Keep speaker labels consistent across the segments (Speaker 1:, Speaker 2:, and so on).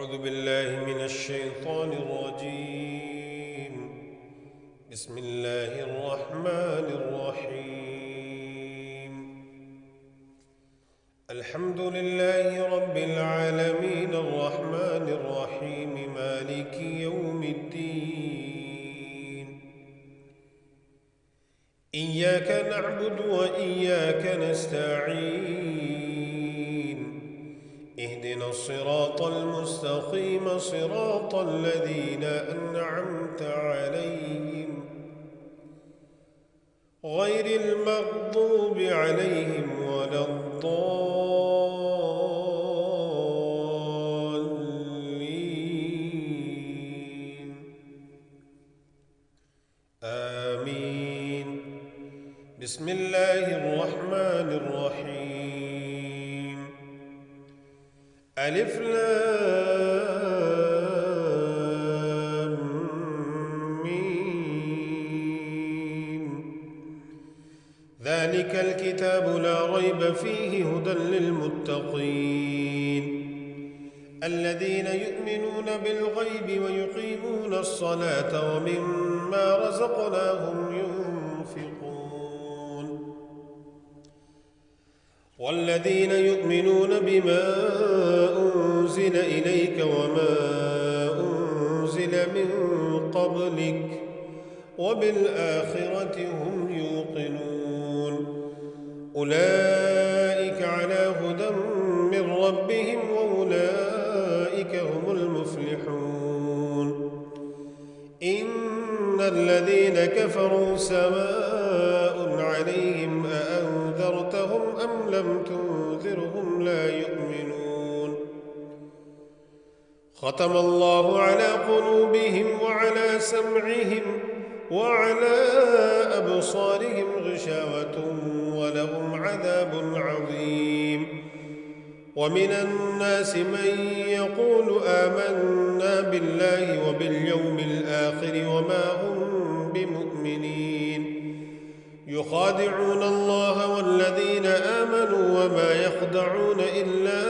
Speaker 1: أعوذ بالله من الشيطان الرجيم. بسم الله الرحمن الرحيم. الحمد لله رب العالمين الرحمن الرحيم مالك يوم الدين. إياك نعبد وإياك نستعين. اهدنا الصراط المستقيم صراط الذين أنعمت عليهم غير المغضوب عليهم ولا الضالين. آمين. بسم الله الرحمن الرحيم. ألف لام ميم. ذلك الكتاب لا ريب فيه هدى للمتقين الذين يؤمنون بالغيب ويقيمون الصلاة ومما رزقناهم ينفقون والذين يؤمنون بما أنزل إليك وما أنزل من قبلك وبالآخرة هم يوقنون أولئك على هدى من ربهم وأولئك هم المفلحون. إن الذين كفروا سواء عليهم أأنذرتهم أم لم تنذرهم لا يؤمنون. ختم الله على قلوبهم وعلى سمعهم وعلى أبصارهم غشاوة ولهم عذاب عظيم. ومن الناس من يقول آمنا بالله وباليوم الآخر وما هم بمؤمنين يخادعون الله والذين آمنوا وما يخدعون إلا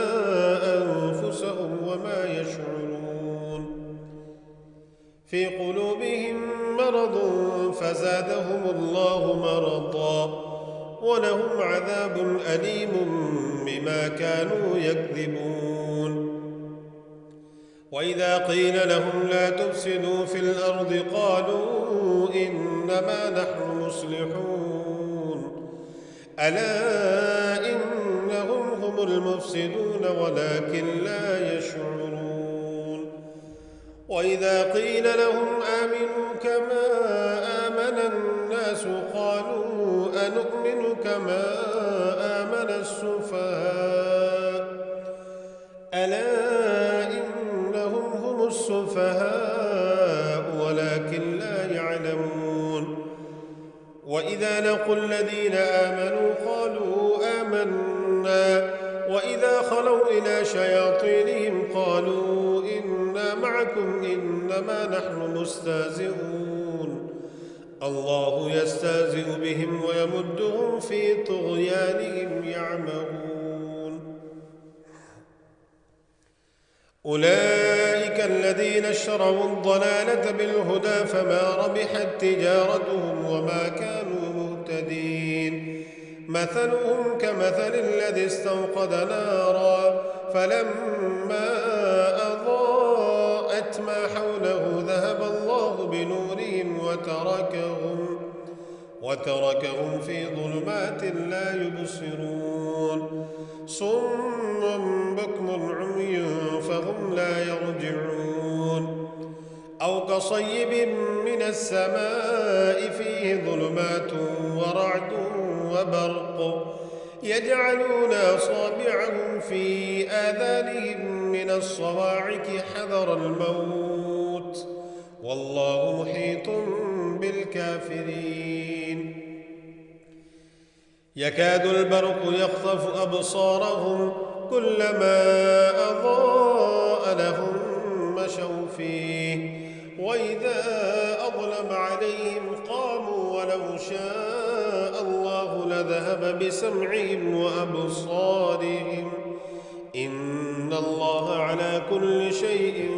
Speaker 1: أنفسهم وما يشعرون. في قلوبهم مرض فزادهم الله مرضا ولهم عذاب أليم بما كانوا يكذبون. وإذا قيل لهم لا تفسدوا في الأرض قالوا إنما نحن مصلحون ألا إنهم هم المفسدون ولكن لا يشعرون. وإذا قيل لهم آمنوا كما آمن الناس قالوا أنؤمن كما آمن السفهاء ألا إنهم هم السفهاء ولكن لا يعلمون. وإذا لقوا الذين آمنوا قالوا آمنا وإذا خلوا إلى شياطينهم قالوا إنا معكم إنما نحن مستهزئون. الله يستهزئ بهم ويمدهم في طغيانهم يعمهون. أولئك الذين اشتروا الضلالة بالهدى فما ربحت تجارتهم وما كانوا مهتدين. مثلهم كمثل الذي استوقد نارا فلما أضاءت ما حوله ذهب الله بنورهم وتركهم في ظلمات لا يبصرون. صم بكم عمي فهم لا يرجعون. أو كصيب من السماء فيه ظلمات ورعد وبرق يجعلون أصابعهم في آذانهم من الصواعق حذر الموت والله محيط بالكافرين. يكاد البرق يخطف أبصارهم كلما أضاء لهم مشوا فيه وإذا أظلم عليهم قاموا ولو شاء الله لذهب بسمعهم وأبصارهم إن الله الله على كل شيء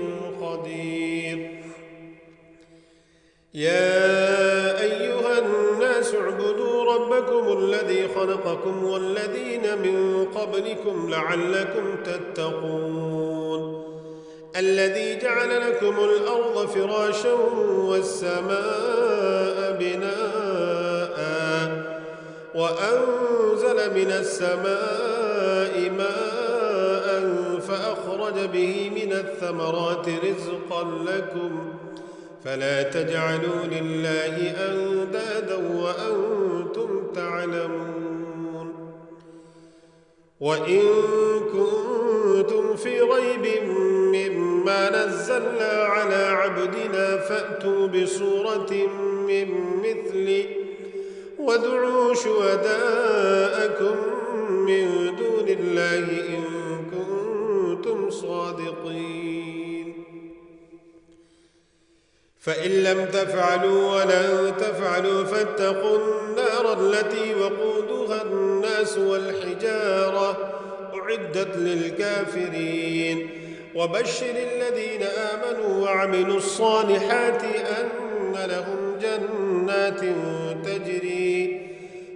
Speaker 1: قدير. يا أيها الناس اعبدوا ربكم الذي خلقكم والذين من قبلكم لعلكم تتقون. الذي جعل لكم الأرض فراشا والسماء بناء وأنزل من السماء ماء فأخرج به من الثمرات رزقا لكم فلا تجعلوا لله أندادا وأنتم تعلمون. وإن كنتم في ريب مما نزلنا على عبدنا فأتوا بسورة من مثله وادعوا شهداءكم من دون الله إن كنتم صادقين. فإن لم تفعلوا ولن تفعلوا فاتقوا النار التي وقودها الناس والحجارة أعدت للكافرين. وبشر الذين آمنوا وعملوا الصالحات أن لهم جنات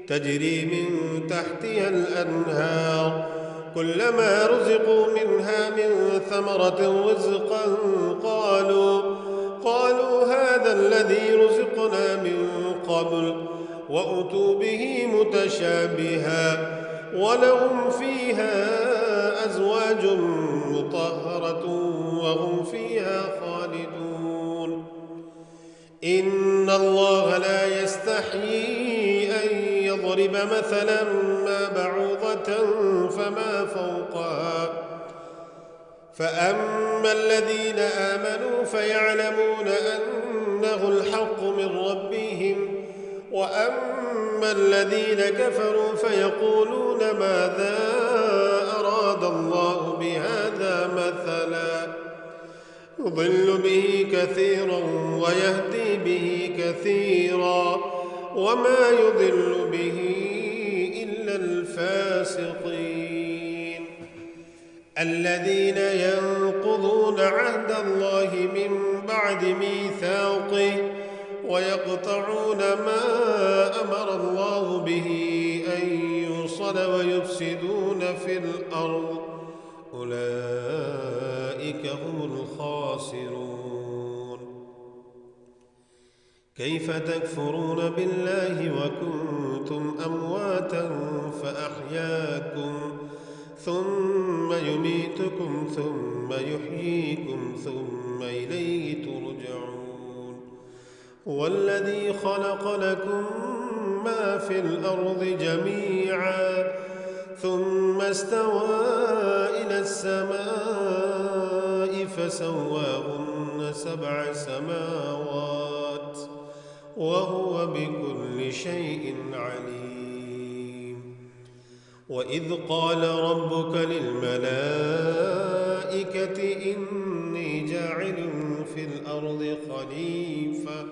Speaker 1: تجري من تحتها الأنهار كلما رزقوا منها من ثمرة رزقا قالوا هذا الذي رزقنا من قبل وأتوا به متشابها ولهم فيها أزواج مطهرة وهم فيها خالدون. إن الله لا يستحيي أن يضرب مثلا ما بعوضة فما فوقها فأما الذين آمنوا فيعلمون أنه الحق من ربهم وأما الذين كفروا فيقولون ماذا أراد الله بهذا مثلا يضل به كثيرا ويهدي به كثيرا وما يضل به إلا الفاسقين. الذين ينقضون عهد الله من بعد ميثاقه ويقطعون ما أمر الله به أن يوصل ويفسدون في الأرض أولئك هم الخاسرون. كيف تكفرون بالله وكنتم أمواتا فأحياكم ثم يميتكم ثم يحييكم ثم إليه ترجعون. هو الذي خلق لكم ما في الأرض جميعا ثم استوى إلى السماء فسواهن 7 سماوات وهو بكل شيء عليم. وإذ قال ربك للملائكة إني جاعل في الأرض خليفة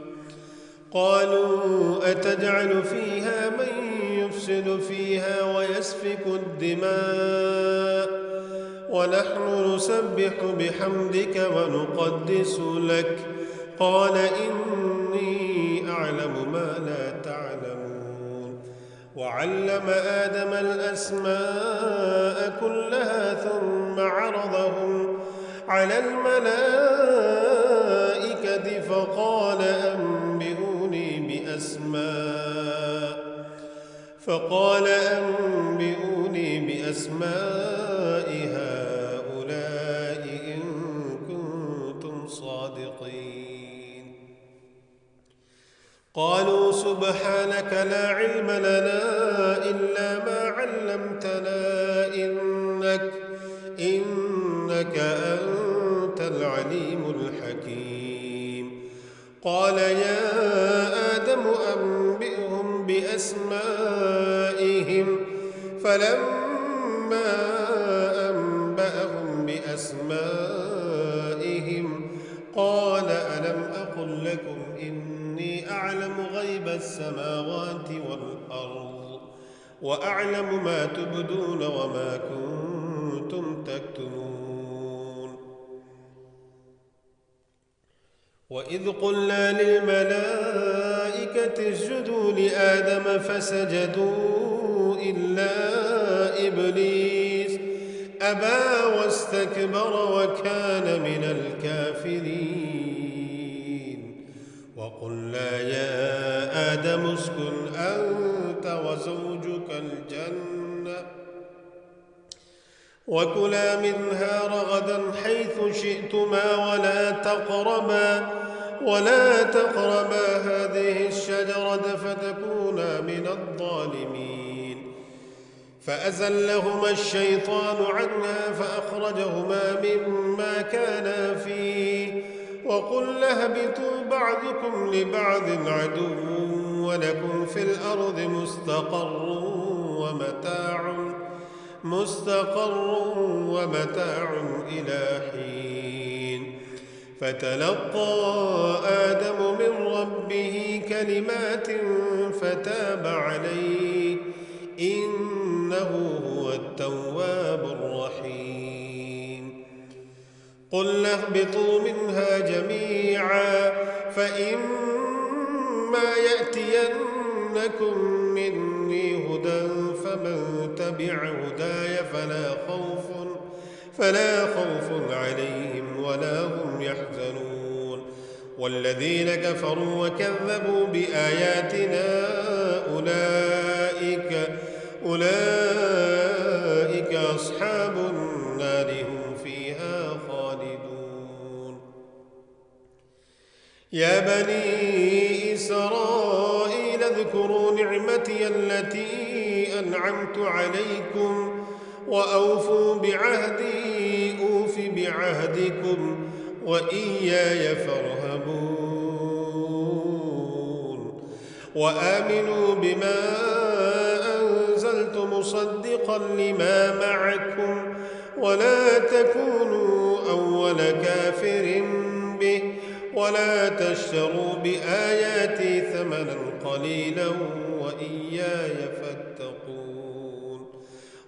Speaker 1: قالوا أتجعل فيها من يفسد فيها ويسفك الدماء ونحن نسبح بحمدك ونقدس لك قال إني أعلم ما لا تعلمون. وعلم آدم الأسماء كلها ثم عرضهم على الملائكة فقال أنبئوني بأسماء هؤلاء إن كنتم صادقين. قالوا سبحانك لا علم لنا إلا ما علمتنا إنك أنت العليم الحكيم. قال يا آدم أنبئهم بأسمائهم فلما أنبأهم بأسمائهم قال ألم أقل لكم إني أعلم غيب السماوات والأرض وأعلم ما تبدون وما كنتم تكتمون. وإذ قلنا للملائكة اسجدوا لآدم فسجدوا إلا إبليس أبى واستكبر وكان من الكافرين وقلنا يا آدم اسكن أنت وزوجك الجنة وكلا منها رغدا حيث شئتما ولا تقربا هذه الشجرة فتكونا من الظالمين فأزلهما الشيطان عنها فأخرجهما مما كانا فيه وقلنا اهبطوا بعضكم لبعض عدو ولكم في الأرض مستقر ومتاع إلى حين فتلقى آدم من ربه كلمات فتاب عليه إنه هو التواب الرحيم قل اهبطوا منها جميعا فإما يأتينكم مني هدى فمن تبع هداي فلا خوف عليهم ولا هم يحزنون والذين كفروا وكذبوا بآياتنا أولئك أصحاب النار هم فيها خالدون يا بني إسرائيل اذكروا نعمتي التي أنعمت عليكم وأوفوا بعهدي أوف بعهدكم وإياي فارهبون وآمنوا بما أنزلت مصدقا لما معكم ولا تكونوا أول كافر به ولا تشتروا بآياتي ثمنا قليلا وإياي فاتقون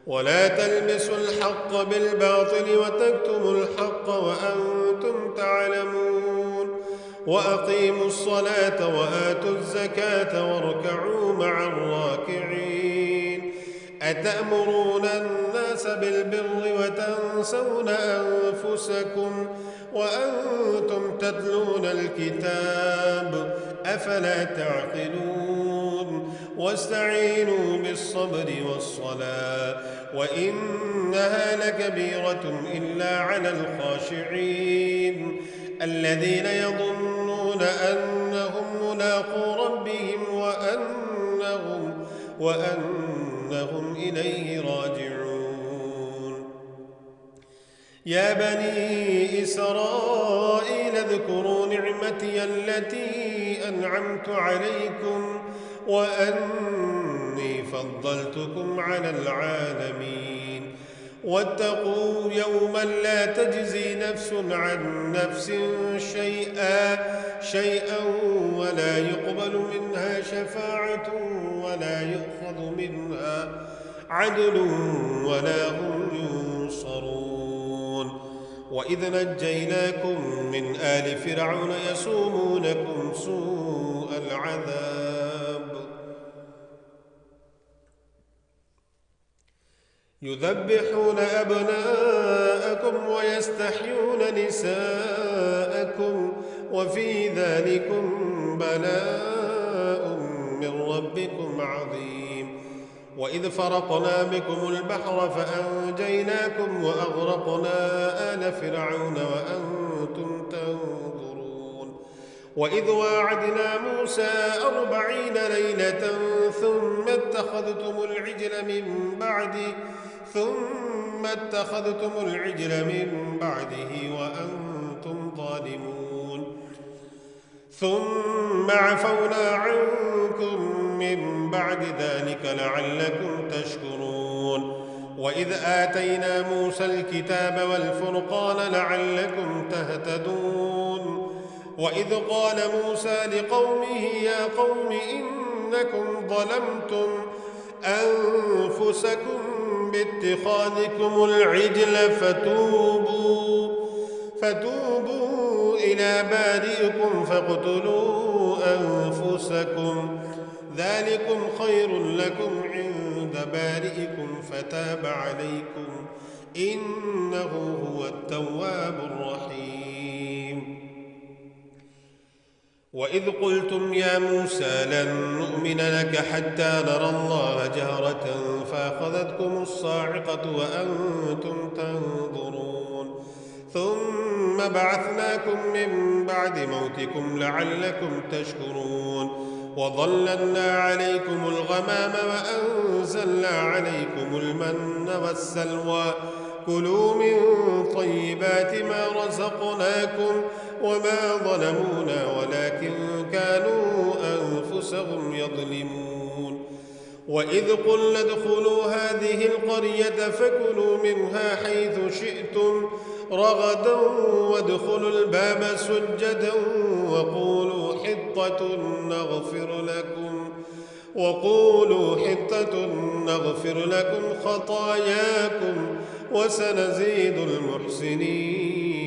Speaker 1: ولا تلبسوا الحق بالباطل وتكتموا الحق وأنتم تعلمون وأقيموا الصلاة وآتوا الزكاة واركعوا مع الراكعين أتأمرون الناس بالبر وتنسون أنفسكم وأنتم تتلون الكتاب أفلا تعقلون واستعينوا بالصبر والصلاة وإنها لكبيرة إلا على الخاشعين الذين يظنون أنهم ملاقو ربهم وأنهم إليه راجعون يا بني إسرائيل اذكروا نعمتي التي أنعمت عليكم وأني فضلتكم على العالمين واتقوا يوما لا تجزي نفس عن نفس شيئا ولا يقبل منها شفاعة ولا يؤخذ منها عدل ولا هم ينصرون وإذ نجيناكم من آل فرعون يسومونكم سوء العذاب يذبحون أبناءكم ويستحيون نساءكم وفي ذلكم بلاء من ربكم عظيم وإذ فرقنا بكم البحر فأنجيناكم وأغرقنا آل فرعون وأنتم تنظرون وإذ واعدنا موسى 40 ليلة ثم اتخذتم العجل من بعده وأنتم ظالمون ثم عفونا عنكم من بعد ذلك لعلكم تشكرون وإذ آتينا موسى الكتاب والفرقان لعلكم تهتدون وإذ قال موسى لقومه يا قوم إنكم ظلمتم أنفسكم باتخاذكم العجل فتوبوا إلى بارئكم فاقتلوا أنفسكم ذلكم خير لكم عند بارئكم فتاب عليكم إنه هو التواب الرحيم. وإذ قلتم يا موسى لن نؤمن لك حتى نرى الله جهرة فأخذتكم الصاعقة وأنتم تنظرون ثم بعثناكم من بعد موتكم لعلكم تشكرون وظللنا عليكم الغمام وأنزلنا عليكم المن والسلوى كلوا من طيبات ما رزقناكم وما ظلمونا ولكن كانوا أنفسهم يظلمون. وإذ قلنا ادخلوا هذه القرية فكلوا منها حيث شئتم رغدا وادخلوا الباب سجدا وقولوا حطة نغفر لكم خطاياكم وسنزيد المحسنين.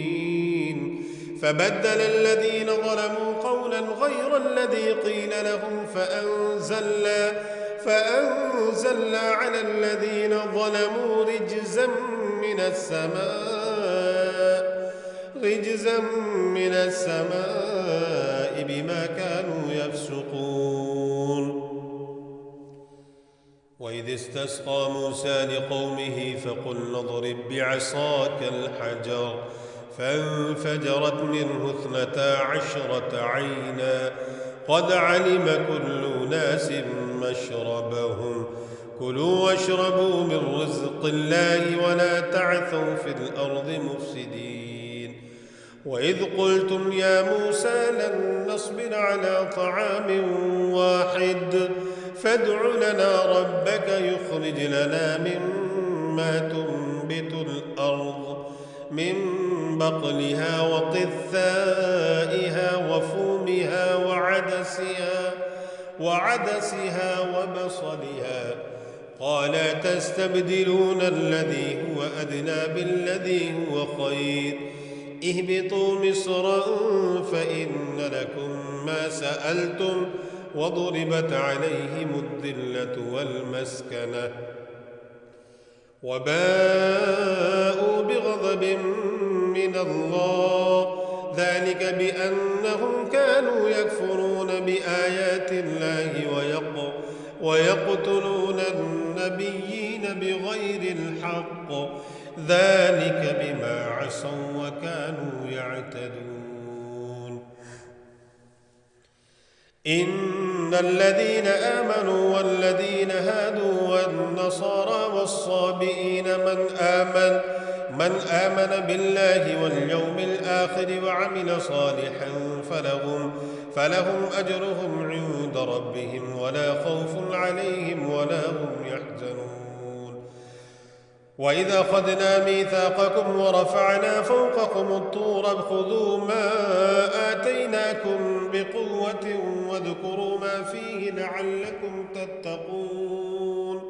Speaker 1: فبدل الذين ظلموا قولا غير الذي قيل لهم فأنزلنا على الذين ظلموا رجزا من السماء بما كانوا يفسقون. وإذ استسقى موسى لقومه فقلنا اضرب بعصاك الحجر فانفجرت منه 12 عينا قد علم كل أناس مشربهم كلوا واشربوا من رزق الله ولا تعثوا في الأرض مفسدين. وإذ قلتم يا موسى لن نصبر على طعام واحد فادع لنا ربك يخرج لنا مما تنبت الأرض من بقلها وقثائها وفومها وعدسها وبصلها قال تستبدلون الذي هو أدنى بالذي هو خير اهبطوا مصرا فإن لكم ما سألتم وضربت عليهم الذلة والمسكنة وباءوا بغضب من الله ذلك بأنهم كانوا يكفرون بآيات الله ويقتلون النبيين بغير الحق ذلك بما عصوا وكانوا يعتدون. إن الذين آمنوا والذين هادوا والنصارى والصابئين من آمن بالله واليوم الآخر وعمل صالحا فلهم أجرهم عند ربهم ولا خوف عليهم ولا هم يحزنون. وإذا أخذنا ميثاقكم ورفعنا فوقكم الطور خذوا ما آتيناكم بقوة واذكروا ما فيه لعلكم تتقون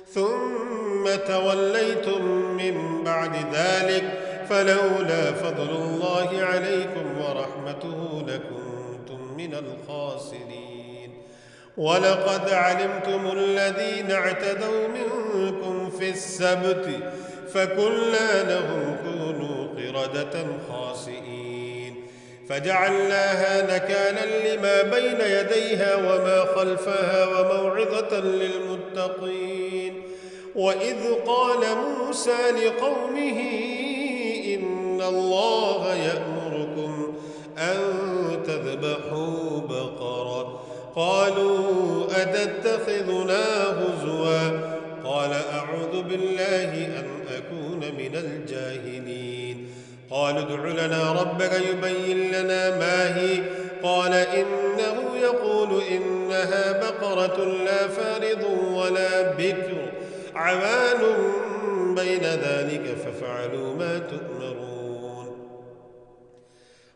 Speaker 1: ثم توليتم من بعد ذلك فلولا فضل الله عليكم ورحمته لكنتم من الخاسرين. ولقد علمتم الذين اعتدوا منكم في السبت فقلنا لهم كونوا قردة خاسئين فجعلناها نكالا لما بين يديها وما خلفها وموعظة للمتقين. وإذ قال موسى لقومه إن الله يأمركم أن تذبحوا بقرة قالوا أتتخذنا هزوا قال أعوذ بالله أن أكون من الجاهلين. قالوا ادع لنا ربك يبين لنا ما هي قال إنه يقول إنها بقرة لا فارض ولا بكر عوان بين ذلك فافعلوا ما تؤمرون.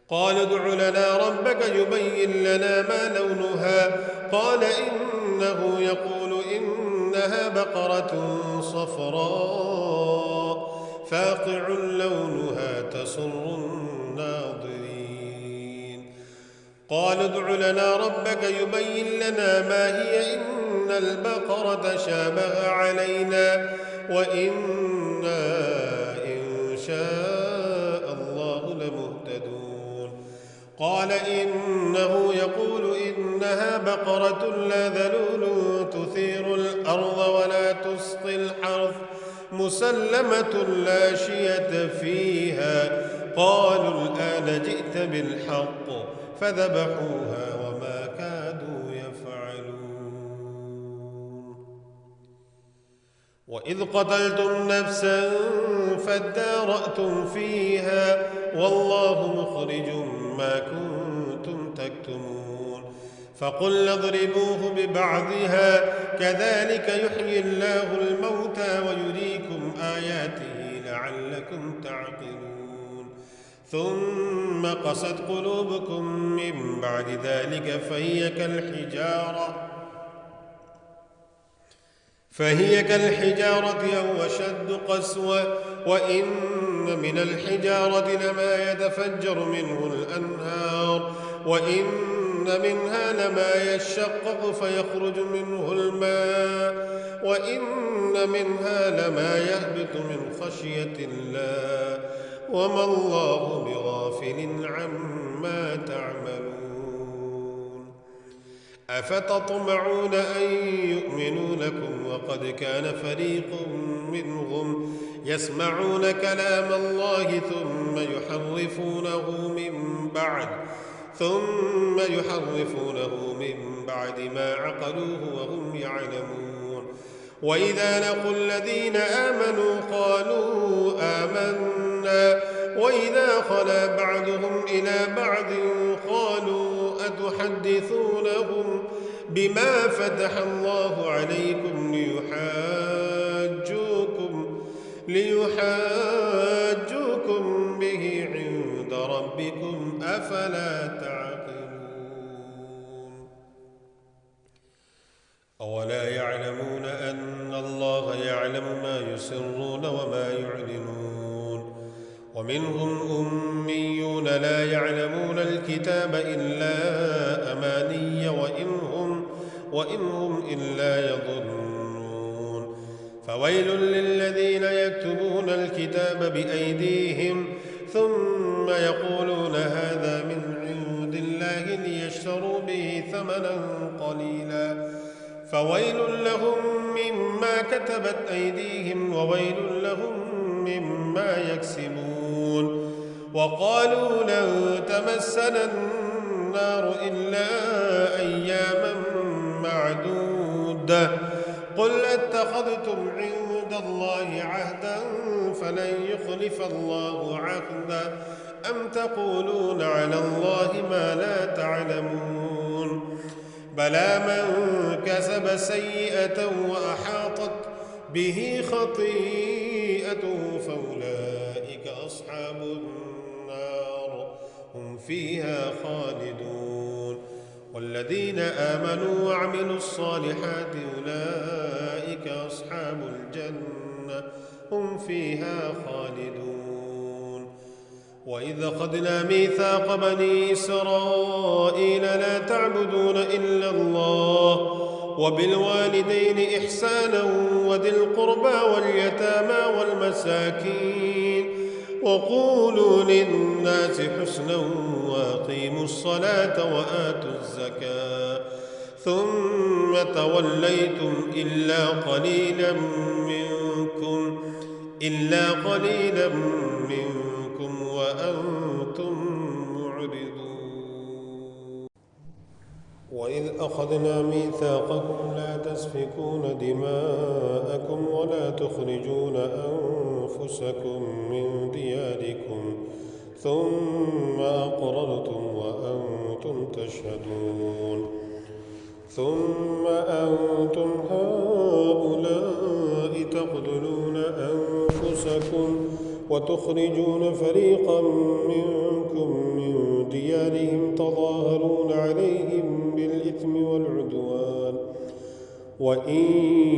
Speaker 1: قال ادع لنا ربك يبين لنا ما لونها قال إنه يقول إنها بقرة صفراء فاقع لونها تسر الناظرين. قالوا ادع لنا ربك يبين لنا ما هي إن البقرة شابه علينا وإنا إن شاء الله لمهتدون قال إنه يقول إنها بقرة لا ذلول تثير الأرض ولا تسقي الحرث مسلمة لا شية فيها قالوا الآن جئت بالحق فذبحوها وما كادوا يفعلون وإذ قتلتم نفسا فادارأتم فيها والله مخرج ما كنتم تكتمون فقلنا اضربوه ببعضها كذلك يحيي الله الموتى ويريكم آياته لعلكم تعقلون ثم قست قلوبكم من بعد ذلك فهي كالحجارة أو أشد قسوة وإن من الحجارة لما يتفجر منه الأنهار وإن منها لما يشقق فيخرج منه الماء وإن منها لما يهبط من خشية الله وما الله بغافل عما تعملون أفتطمعون أن يؤمنوا لكم وقد كان فريق منهم يسمعون كلام الله ثم يحرفونه من بعد ما عقلوه وهم يعلمون وإذا لقوا الذين آمنوا قالوا آمنا وإذا خلا بعضهم إلى بعض قالوا أتحدثونهم بما فتح الله عليكم ليحاجوكم به عند ربكم أفلا تعقلون أولا يعلمون أن الله يعلم ما يسرون وما يعلنون ومنهم أميون لا يعلمون الكتاب إلا أماني وإن هم إلا يظنون فويل للذين يكتبون الكتاب بأيديهم ثم يقولون هذا من عند الله ليشتروا به ثمنا قليلا فويل لهم مما كتبت أيديهم وويل لهم مما يكسبون وقالوا لن تمسنا النار إلا أياما معدودة قل اتخذتم عند الله عهدا فلن يخلف الله عهدا أم تقولون على الله ما لا تعلمون بلى من كسب سيئة وأحاطت به خطيئته فأولئك أصحاب النار هم فيها خالدون والذين آمنوا وعملوا الصالحات أولئك أصحاب الجنة هم فيها خالدون وإذ أخذنا ميثاق بني إسرائيل لا تعبدون إلا الله وبالوالدين إحسانا وذي القربى واليتامى والمساكين وقولوا للناس حسنا وأقيموا الصلاة وآتوا الزكاة ثم توليتم إلا قليلا منكم وأنتم معرضون وإذ أخذنا ميثاقكم لا تسفكون دماءكم ولا تخرجون أنفسكم من دياركم ثم أقررتم وأنتم تشهدون ثم أنتم هؤلاء تقتلون أنفسكم وتخرجون فريقا منكم من ديارهم تظاهرون عليهم بالإثم والعدوان وإن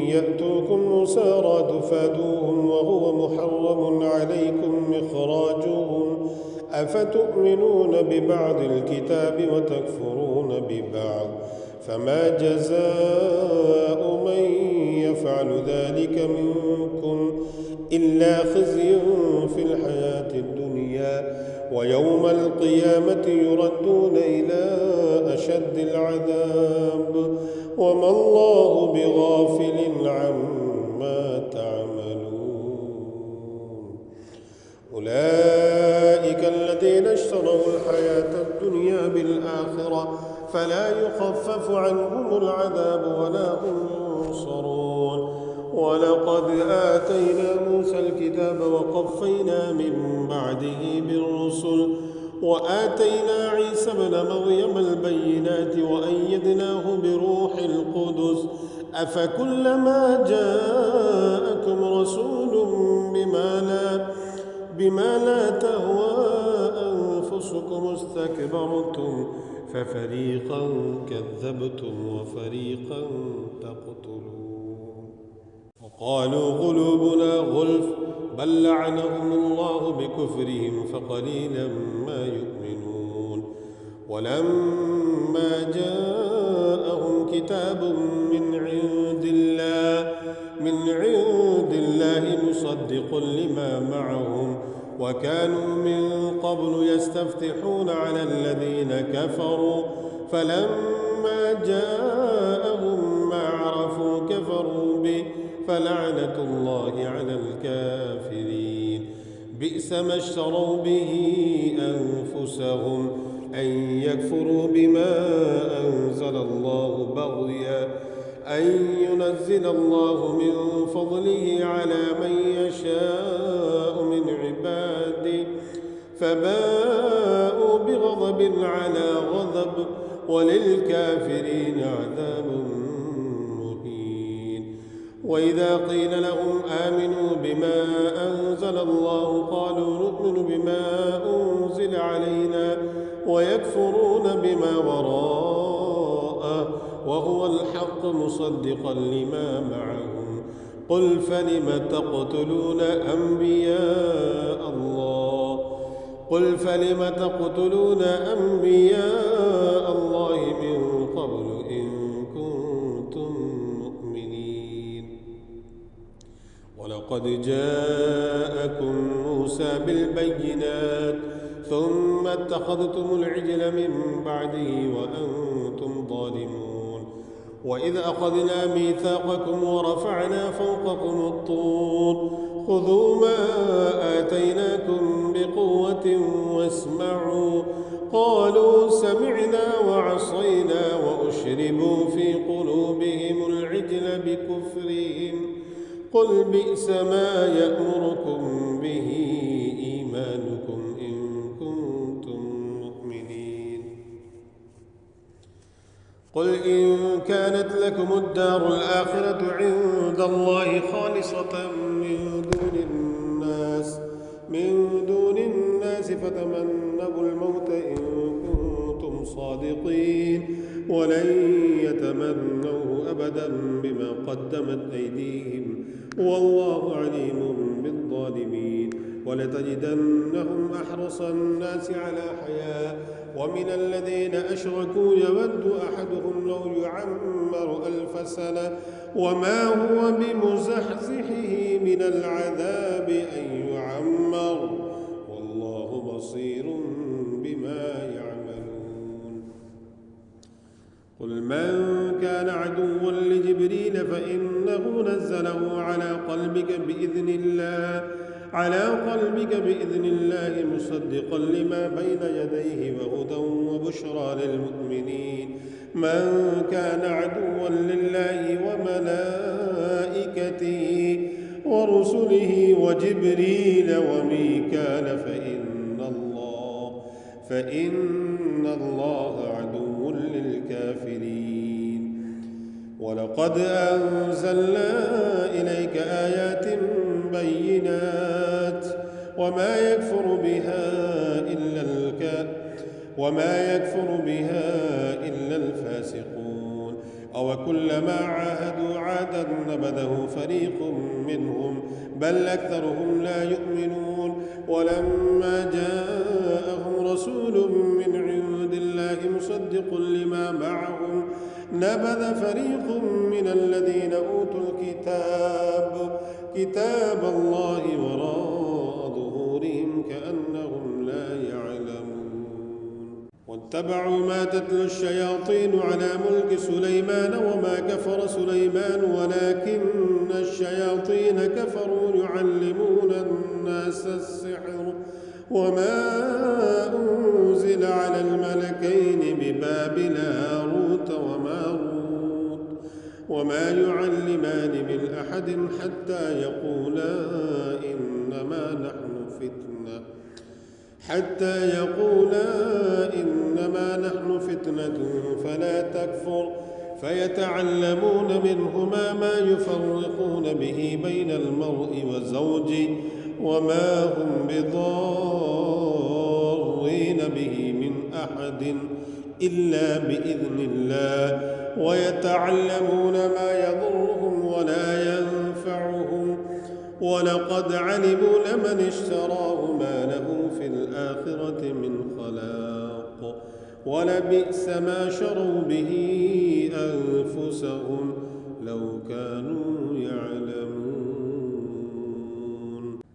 Speaker 1: يأتوكم أسارى تفادوهم وهو محرم عليكم إخراجهم أفتؤمنون ببعض الكتاب وتكفرون ببعض فما جزاء من يفعل ذلك منكم إلا خزي في الحياة الدنيا ويوم القيامة يردون إلى أشد العذاب وما الله بغافل عما تعملون. أولئك الذين اشتروا الحياة الدنيا بالآخرة فلا يخفف عنهم العذاب ولا هم ينصرون. ولقد آتينا موسى الكتاب وقفينا من بعده بالرسل وآتينا عيسى ابن مريم البينات وأيدناه بروح القدس أفكلما جاءكم رسول بما لا تهوى أنفسكم استكبرتم ففريقا كذبتم وفريقا تقتلون. وقالوا قلوبنا غلف بل لعنهم الله بكفرهم فقليلا ما يؤمنون. ولما جاءهم كتاب من عند الله مصدق لما معهم وكانوا من قبل يستفتحون على الذين كفروا فلما جاءهم ما عرفوا كفروا به فلعنة الله على الكافرين. بئس ما اشتروا به أنفسهم أن يكفروا بما أنزل الله بغيا أن ينزل الله من فضله على من يشاء من عباده فباءوا بغضب على غضب وللكافرين عذاب مهين. وإذا قيل لهم آمنوا بما أنزل الله قالوا نؤمن بما أنزل علينا ويكفرون بما وراءه وهو الحق مصدقا لما معهم. قل فلم تقتلون أنبياء الله من قبل إن كنتم مؤمنين. ولقد جاءكم موسى بالبينات ثم اتخذتم العجل من بعده وأنتم ظالمون. وإذ أخذنا ميثاقكم ورفعنا فوقكم الطور خذوا ما آتيناكم بقوة واسمعوا قالوا سمعنا وعصينا وأشربوا في قلوبهم العجل بكفرهم قل بئس ما يأمركم به إيمانكم إن كنتم مؤمنين. قل إن كانت لكم الدار الآخرة عند الله خالصة من دون الناس فتمنوا الموت إن كنتم صادقين ولن يتمنوه أبدا بما قدمت أيديهم والله عليم بالظالمين. ولتجدنهم أحرص الناس على حياة ومن الذين أشركوا يود أحدهم لو يعمر 1000 سنة وما هو بمزحزحه من العذاب أن يعمر والله بصير بما يعملون. قل من كان عدوا لجبريل فإنه نزله على قلبك بإذن الله مصدقا لما بين يديه وهدى وبشرى للمؤمنين. من كان عدوا لله وملائكته ورسله وجبريل وميكال فإن الله عدو للكافرين. ولقد أنزلنا إليك آيات بينات وما يكفر بها إلا الفاسقون. أو كلما عاهدوا عادا نبذه فريق منهم بل أكثرهم لا يؤمنون. ولما جاء رسول من عند الله مصدق لما معهم نبذ فريق من الذين أوتوا كتاب الله وراء ظهورهم كأنهم لا يعلمون. واتبعوا ما تتلو الشياطين على ملك سليمان وما كفر سليمان ولكن الشياطين كفروا يعلمون الناس السحر وما أنزل على الملكين ببابل هاروت وماروت وما يعلمان من أحد حتى يقولا إنما نحن فتنة فلا تكفر فيتعلمون منهما ما يفرقون به بين المرء وزوجه وما هم بضارين به من أحد إلا بإذن الله ويتعلمون ما يضرهم ولا ينفعهم ولقد علموا لمن اشتراه ما له في الآخرة من خلاق ولبئس ما شروا به أنفسهم لو كانوا يعلمون.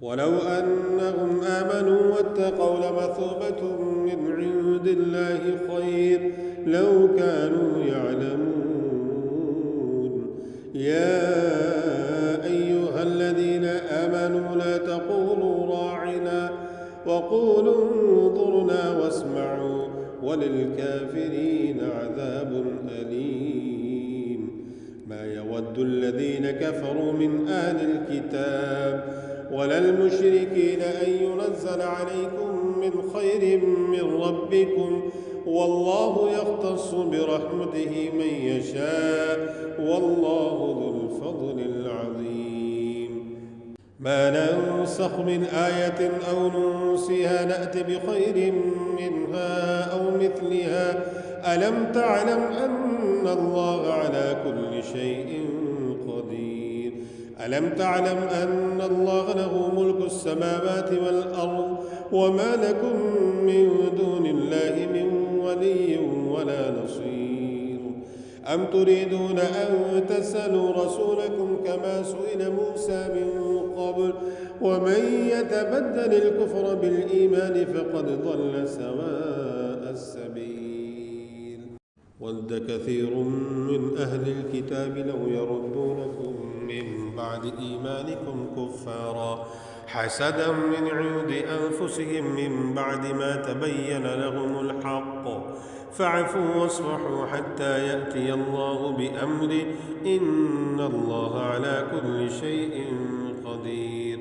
Speaker 1: ولو أنهم آمنوا واتقوا لمثوبة من عند الله خير لو كانوا يعلمون. يا أيها الذين آمنوا لا تقولوا راعنا وقولوا انظرنا واسمعوا وللكافرين عذاب أليم. ما يود الذين كفروا من أهل الكتاب ولا المشركين أن ينزل عليكم من خير من ربكم والله يختص برحمته من يشاء والله ذو الفضل العظيم. ما ننسخ من آية أو ننسها نأت بخير منها أو مثلها ألم تعلم أن الله على كل شيء قدير. ألم تعلم أن الله له ملك السماوات والأرض وما لكم من دون الله من ولي ولا نصير. أم تريدون أن تسألوا رسولكم كما سئل موسى من قبل ومن يتبدل الكفر بالإيمان فقد ضل سواء السبيل. ود كثير من أهل الكتاب لو يردونكم من بعد إيمانكم كفارا حسدا من عند أنفسهم من بعد ما تبين لهم الحق فاعفوا واصفحوا حتى يأتي الله بأمره إن الله على كل شيء قدير.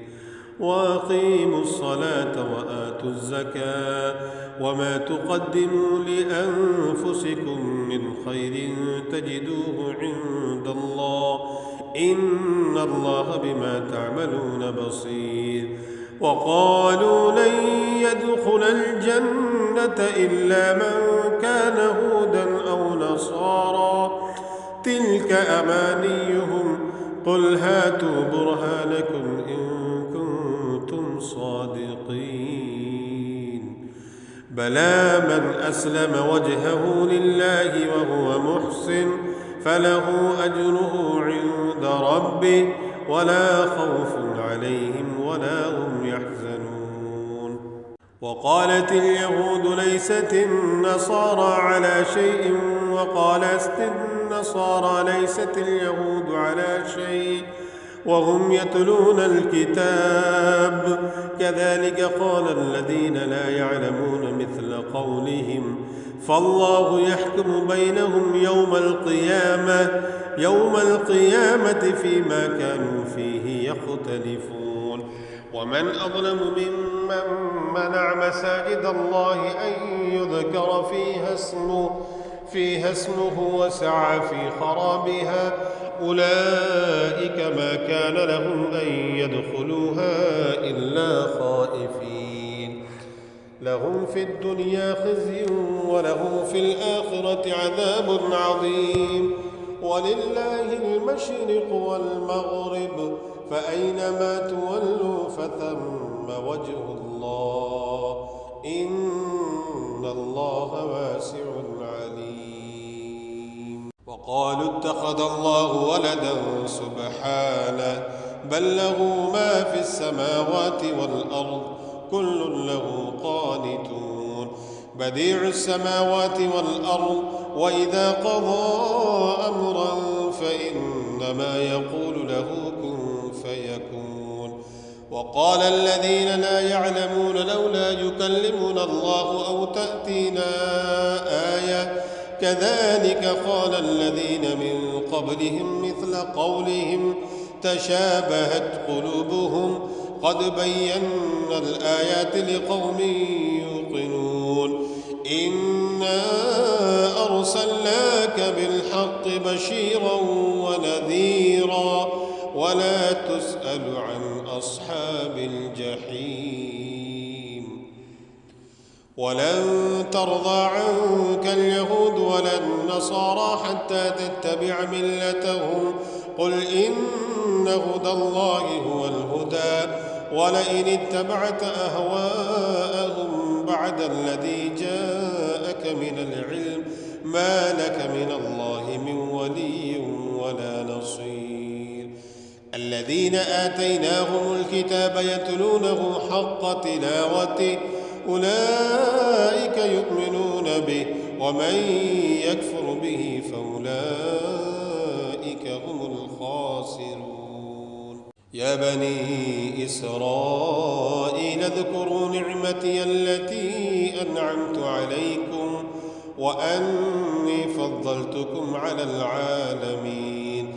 Speaker 1: وأقيموا الصلاة وآتوا الزكاة وما تقدموا لأنفسكم من خير تجدوه عند الله إن الله بما تعملون بصير. وقالوا لن يدخل الجنة إلا من كان هودا أو نصارى تلك أمانيهم قل هاتوا برهانكم إن كنتم صادقين. بلى من أسلم وجهه لله وهو محسن فله أجره عند ربه ولا خوف عليهم ولا هم يحزنون. وقالت اليهود ليست النصارى على شيء وقالت النصارى ليست اليهود على شيء وهم يتلون الكتاب كذلك قال الذين لا يعلمون مثل قولهم فالله يحكم بينهم يوم القيامة فيما كانوا فيه يختلفون. ومن أظلم ممن منع مساجد الله أن يذكر فيها اسمه وسعى في خرابها أولئك ما كان لهم أن يدخلوها إلا خائفين. لهم في الدنيا خزي ولهم في الآخرة عذاب عظيم. ولله المشرق والمغرب فأينما تولوا فثم وجه الله إن الله واسع عليم. وقالوا اتخذ الله ولدا سبحانه بل له ما في السماوات والأرض كل له قانتون بديع السماوات والأرض وإذا قضى أمرا فإنما يقول له كن فيكون. وقال الذين لا يعلمون لولا يكلمنا الله أو تأتينا آية كذلك قال الذين من قبلهم مثل قولهم تشابهت قلوبهم قد بينا الآيات لقوم يوقنون إنا أرسلناك بالحق بشيرا ونذيرا ولا تسأل عن أصحاب الجحيم. ولن ترضى عنك اليهود ولا النصارى حتى تتبع ملتهم قل إن هدى الله هو الهدى ولئن اتبعت أهواءهم بعد الذي جاءك من العلم ما لك من الله من ولي ولا نصير. الذين آتيناهم الكتاب يتلونه حق تلاوته أولئك يؤمنون به ومن يكفر به فأولئك هم الخاسرون. يا بني إسرائيل اذكروا نعمتي التي أنعمت عليكم وأني فضلتكم على العالمين.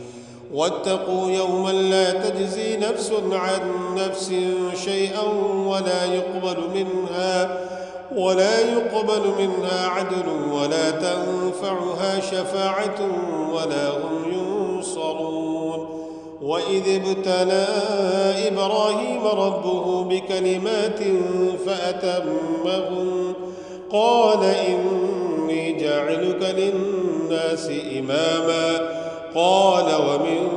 Speaker 1: واتقوا يوما لا تجزي نفس عن نفس شيئا ولا يقبل منها عدل ولا تنفعها شفاعة ولا هم ينصرون. وإذ ابتلى إبراهيم ربه بكلمات فأتمهن قال إني جاعلك للناس إماما قال ومن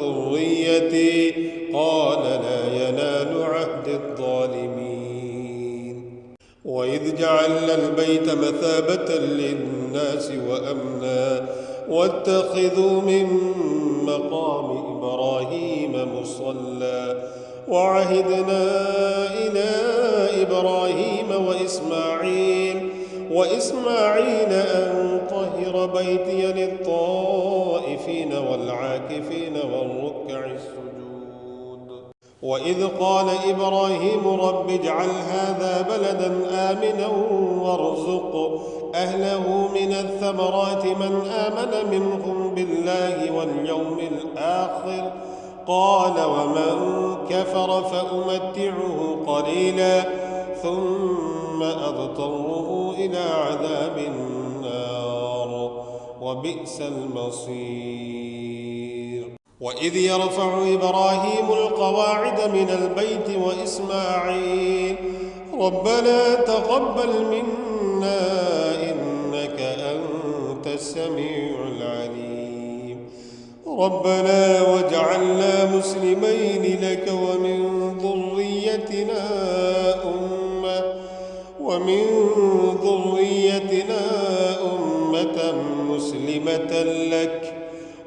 Speaker 1: ذريتي قال لا ينال عهد الظالمين. وإذ جعلنا البيت مثابة للناس وأمنا واتخذوا من مقام إبراهيم مصلى وعهدنا إلى إبراهيم وإسماعيل أن طهر بيتي للطائفين والعاكفين والركع السجود. وإذ قال إبراهيم رب اجعل هذا بلدا آمنا وارزق أهله من الثمرات من آمن منهم بالله واليوم الآخر قال ومن كفر فأمتعه قليلا ثم أضطره إلى عذاب النار وبئس المصير. وإذ يرفع إبراهيم القواعد من البيت وإسماعيل ربنا تقبل منا إنك أنت السميع العليم ربنا واجعلنا مسلمين لك ومن ذريتنا أمة مسلمة لك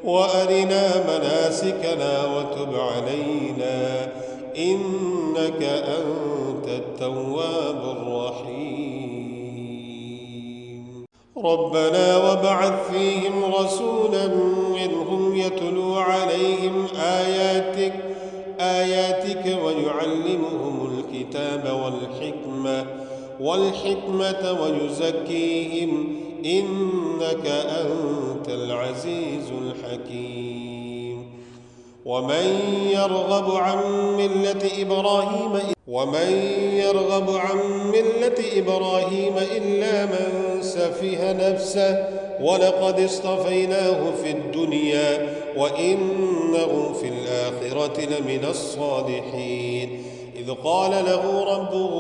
Speaker 1: وأرنا مناسكنا وتب علينا إنك أنت التواب الرحيم. ربنا وابعث فيهم رسولا منهم يتلو عليهم آياتك ويعلمهم الكتاب والحكمة ويزكيهم إنك أنت العزيز الحكيم. ومن يرغب عن ملة إبراهيم إلا من سفه نفسه ولقد اصطفيناه في الدنيا وإنه في الآخرة لمن الصالحين. إذ قال له ربه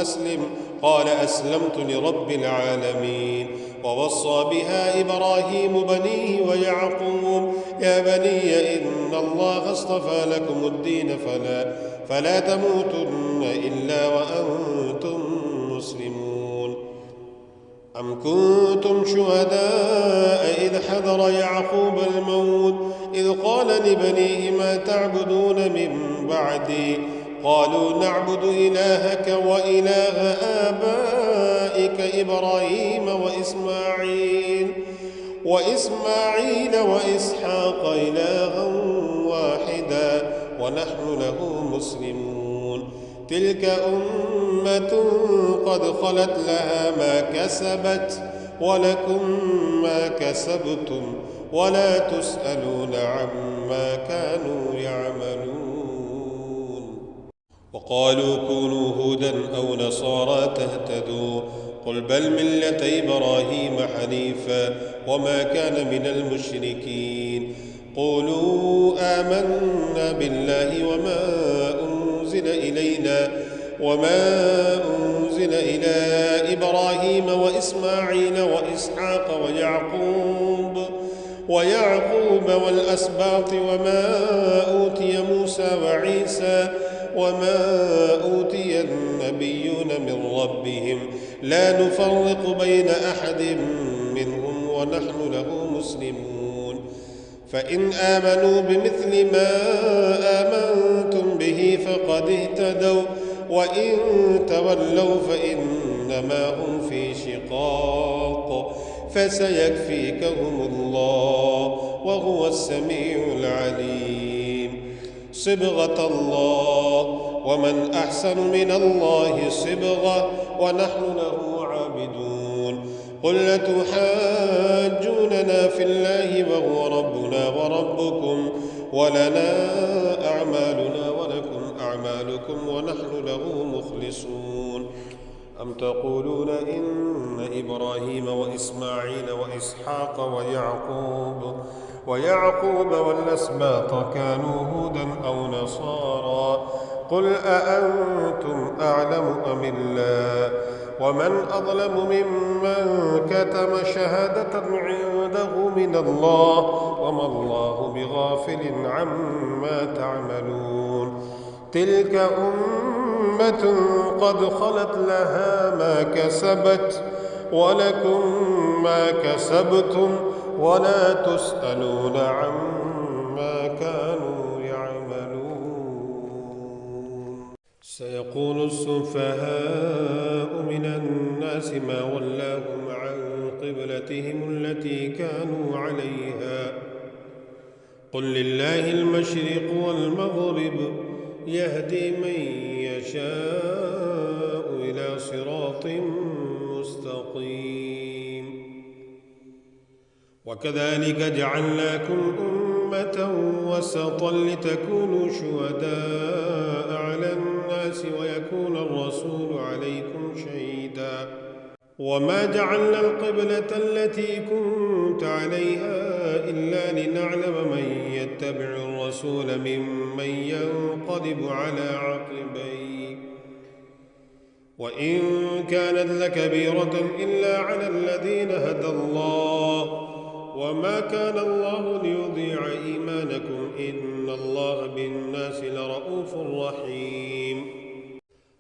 Speaker 1: أسلم قال أسلمت لرب العالمين. ووصى بها إبراهيم بنيه ويعقوب يا بني إن الله اصطفى لكم الدين فلا تموتن إلا وأنتم مسلمون. أم كنتم شهداء إذ حضر يعقوب الموت إذ قال لبنيه ما تعبدون من بعدي قالوا نعبد إلهك وإله آبائك إبراهيم وإسماعيل وإسحاق إلها واحدا ونحن له مسلمون تلك أمة قد خلت لها ما كسبت ولكم ما كسبتم ولا تسألون عما كانوا يعملون وقالوا كونوا هودا أو نصارى تهتدوا قل بل ملة إبراهيم حنيفا وما كان من المشركين قولوا آمنا بالله وما أنزل إلى إبراهيم وإسماعيل وإسحاق ويعقوب والأسباط وما أوتي موسى وعيسى وما أوتي النبيون من ربهم لا نفرق بين أحد منهم ونحن له مسلمون فإن آمنوا بمثل ما آمنتم به فقد اهتدوا وإن تولوا فإنما هم في شقاق فسيكفيكهم الله وهو السميع العليم صبغة الله ومن أحسن من الله صبغة ونحن له عابدون قل لتحاجوننا في الله وهو ربنا وربكم ولنا أعمالنا ولكم أعمالكم ونحن له مخلصون أم تقولون إن إبراهيم وإسماعيل وإسحاق ويعقوب والأسباط كانوا هودا أو نصارى قل أأنتم أعلم أم الله ومن أظلم ممن كتم شهادة عنده من الله وما الله بغافل عما تعملون تلك أمة قد خلت لها ما كسبت ولكم ما كسبتم ولا تسألون عما كانوا يعملون سيقول السفهاء من الناس ما ولاهم عن قبلتهم التي كانوا عليها قل لله المشرق والمغرب يهدي من يشاء إلى صراط مستقيم وكذلك جعلناكم أمة وسطا لتكونوا شهداء على الناس ويكون الرسول عليكم شهيدا وما جعلنا القبلة التي كنت عليها إلا لنعلم من يتبع الرسول ممن ينقلب على عقبيه وإن كانت لكبيرة إلا على الذين هدى الله وما كان الله ليضيع إيمانكم إن الله بالناس لرؤوف رحيم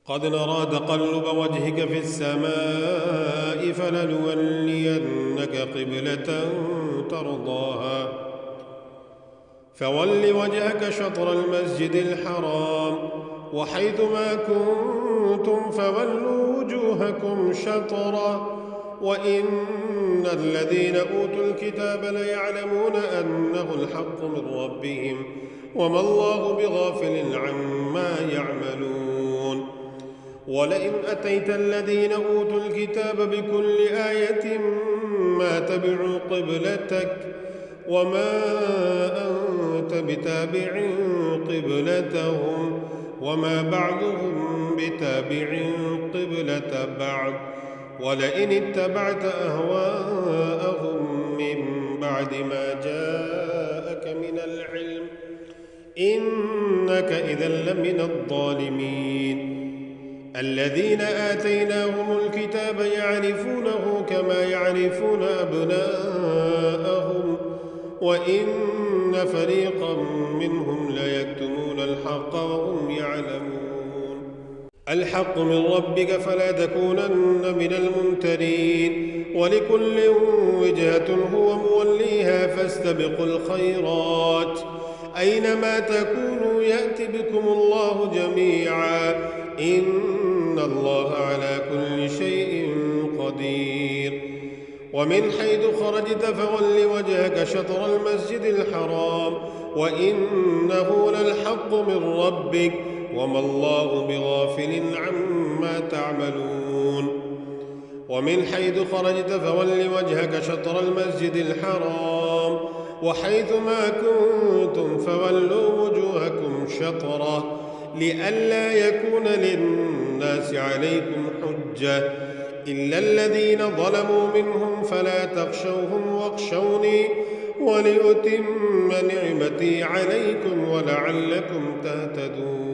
Speaker 1: قد نرى تقلب وجهك في السماء فلنولينك قبلة ترضاها فول وجهك شطر المسجد الحرام وحيث ما كنتم فولوا وجوهكم شطرا وإن الذين أوتوا الكتاب ليعلمون أنه الحق من ربهم وما الله بغافل عما يعملون ولئن أتيت الذين أوتوا الكتاب بكل آية ما تبعوا قبلتك وما أنت بتابع قبلتهم وما بعضهم بتابع قبلة بعض ولئن اتبعت أهواءهم من بعد ما جاءك من العلم إنك إذا لمن الظالمين الذين آتيناهم الكتاب يعرفونه كما يعرفون أبناءهم وإن فريقا منهم ليكتمون الحق وهم يعلمون الحق من ربك فلا تكونن من الممترين ولكل وجهة هو موليها فاستبقوا الخيرات أينما تكونوا يأت بكم الله جميعا إن الله على كل شيء قدير ومن حيث خرجت فول وجهك شطر المسجد الحرام وإنه للحق من ربك وما الله بغافل عما تعملون ومن حيث خرجت فول وجهك شطر المسجد الحرام وحيث ما كنتم فولوا وجوهكم شطره لئلا يكون للناس عليكم حجة إلا الذين ظلموا منهم فلا تخشوهم واخشوني ولأتم نعمتي عليكم ولعلكم تهتدون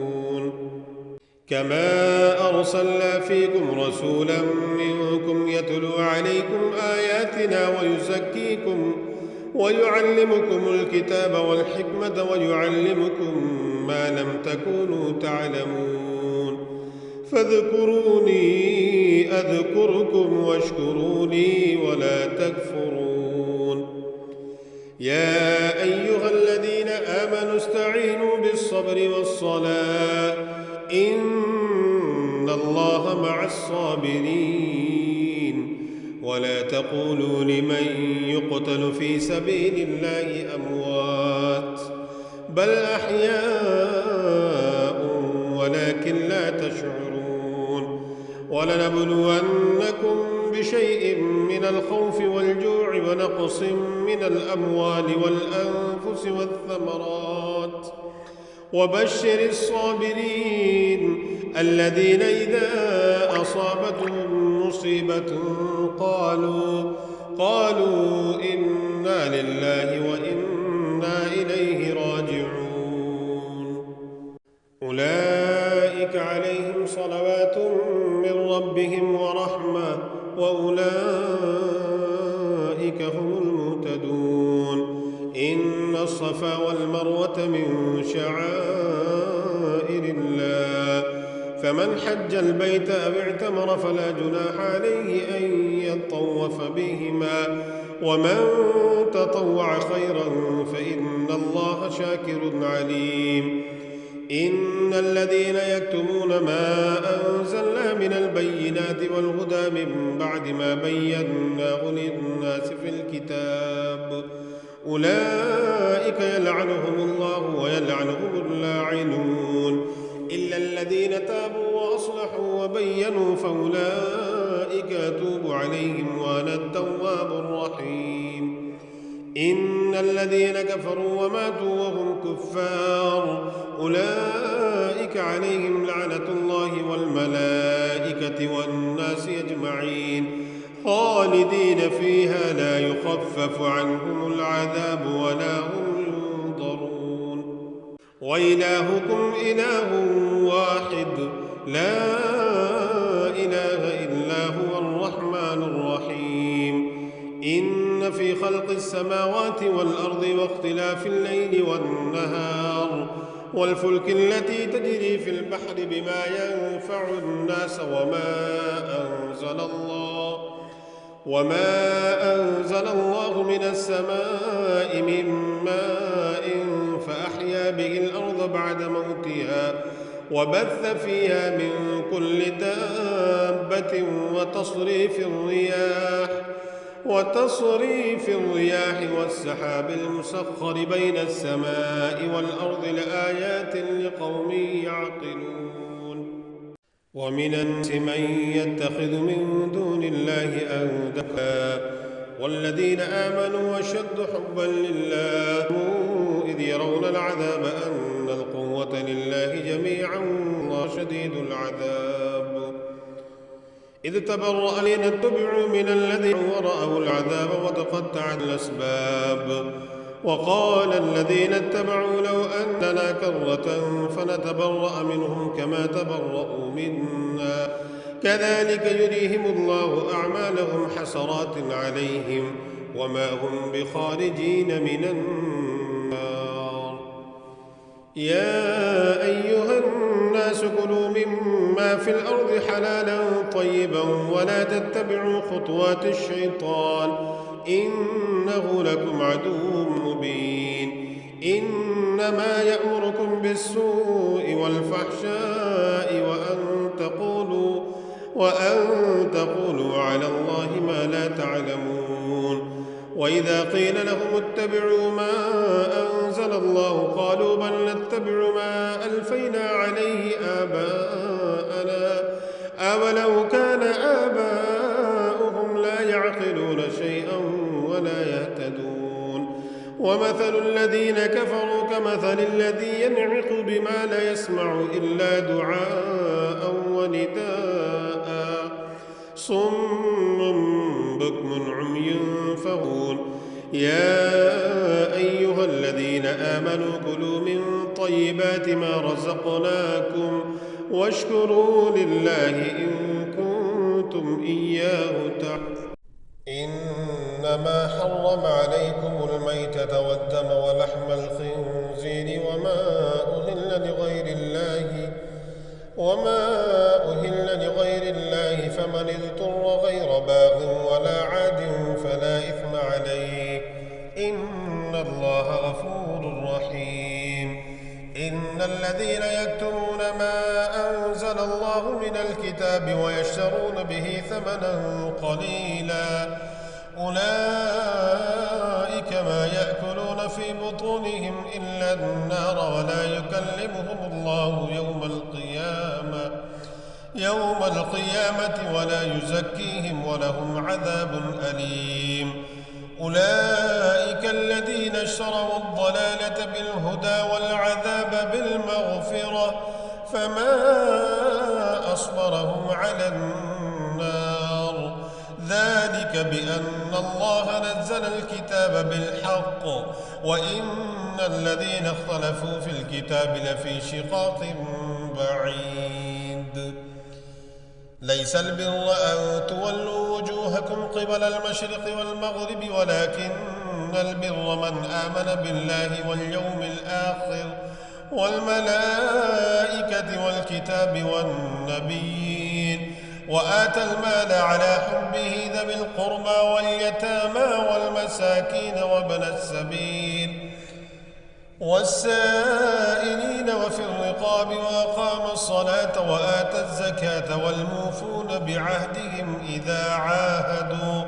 Speaker 1: كما أرسلنا فيكم رسولا منكم يتلو عليكم آياتنا ويزكيكم ويعلمكم الكتاب والحكمة ويعلمكم ما لم تكونوا تعلمون فاذكروني أذكركم واشكروا لي ولا تكفرون يا أيها الذين آمنوا استعينوا بالصبر والصلاة إن الله مع الصابرين ولا تقولوا لمن يقتل في سبيل الله أموات بل أحياء ولكن لا تشعرون ولنبلونكم بشيء من الخوف والجوع ونقص من الأموال والأنفس والثمرات وبشر الصابرين الذين إذا أصابتهم مصيبة قالوا إنا لله وإنا إليه راجعون أولئك عليهم صلوات من ربهم ورحمة وأولئك هم المهتدون إن الصفا والمروة من شعائر الله فمن حج البيت أو اعتمر فلا جناح عليه أن يطوف بهما ومن تطوع خيرا فإن الله شاكر عليم إن الذين يكتمون ما أنزلنا من البينات والهدى من بعد ما بيناه للناس في الكتاب أولئك يلعنهم الله ويلعنهم اللاعنون إلا الذين تابوا وأصلحوا وبينوا فأولئك أتوب عليهم وأنا التواب الرحيم إن الذين كفروا وماتوا وهم كفار أولئك عليهم لعنة الله والملائكة والناس أجمعين خالدين فيها لا يخفف عنهم العذاب ولا هم ينظرون وإلهكم إله واحد لا إله إلا هو الرحمن الرحيم إن في خلق السماوات والأرض واختلاف الليل والنهار والفلك التي تجري في البحر بما ينفع الناس وما أنزل الله من السماء من ماء فأحيا به الأرض بعد موتها وبث فيها من كل دابة وتصريف الرياح والسحاب المسخر بين السماء والأرض لآيات لقوم يعقلون ومن الناس من يتخذ من دون الله أندادا والذين آمنوا أشد حبا لله إذ يرون العذاب أن القوة لله جميعا والله شديد العذاب إذ تبرأ الذين اتبعوا من الذين ورأوا العذاب وتقطعت الأسباب وقال الذين اتبعوا لو أن لنا كرة فنتبرأ منهم كما تبرأوا منا كذلك يريهم الله أعمالهم حسرات عليهم وما هم بخارجين من النار يا أيها الناس كلوا مما ما في الأرض حلالا طيبا ولا تتبعوا خطوات الشيطان إنه لكم عدو مبين إنما يأمركم بالسوء والفحشاء وأن تقولوا على الله ما لا تعلمون وإذا قيل لهم اتبعوا ما أنزل الله قالوا بل نتبع ما ألفينا عليه آباءنا أولو كان آباؤهم لا يعقلون شيئا ولا يهتدون ومثل الذين كفروا كمثل الذي ينعق بما لا يسمع إلا دعاء ونداء صم بكم عمي فهون يا أيها الذين آمنوا كلوا من طيبات ما رزقناكم واشكروا لله إن كنتم إياه تعبدون إنما حرم عليكم الميتة والدم ولحم الخنزير وما أهل لغير الله فمن اضطر غير باغ ولا عاد فلا إثم عليه إن الله غفور رحيم إن الذين يكتمون ما أنزل الله من الكتاب ويشترون به ثمنا قليلا أولئك ما يأكلون في بطونهم إلا النار ولا يكلمهم الله يوم القيامة ولا يزكيهم ولهم عذاب أليم أولئك الذين اشتروا الضلالة بالهدى والعذاب بالمغفرة فما أصبرهم على النار ذلك بأن الله نزل الكتاب بالحق وإن الذين اختلفوا في الكتاب لفي شقاق بعيد ليس البر أن تولوا وجوهكم قبل المشرق والمغرب ولكن البر من آمن بالله واليوم الآخر والملائكة والكتاب والنبيين وآتى المال على حبه ذوي القربى واليتامى والمساكين وابن السبيل والسائلين وفي الرقاب وأقام الصلاة وآتى الزكاة والموفون بعهدهم إذا عاهدوا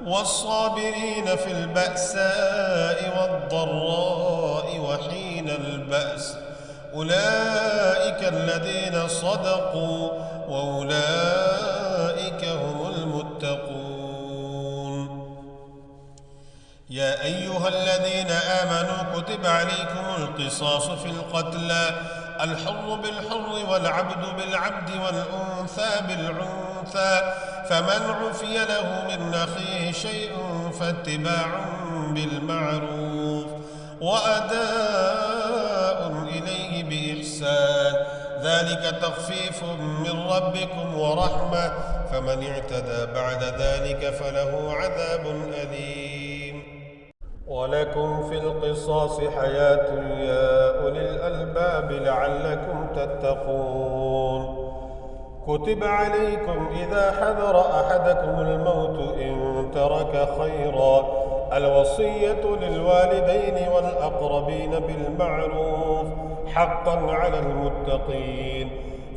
Speaker 1: والصابرين في البأساء والضراء وحين البأس أولئك الذين صدقوا وأولئك هم المتقون يا أيها الذين آمنوا كتب عليكم القصاص في القتلى الحر بالحر والعبد بالعبد والأنثى بالأنثى فمن عفي له من أخيه شيء فاتباع بالمعروف وأداء إليه بإحسان ذلك تخفيف من ربكم ورحمة فمن اعتدى بعد ذلك فله عذاب أليم ولكم في القصاص حياة يا أولي الألباب لعلكم تتقون كتب عليكم إذا حضر أحدكم الموت إن ترك خيرا الوصية للوالدين والأقربين بالمعروف حقا على المتقين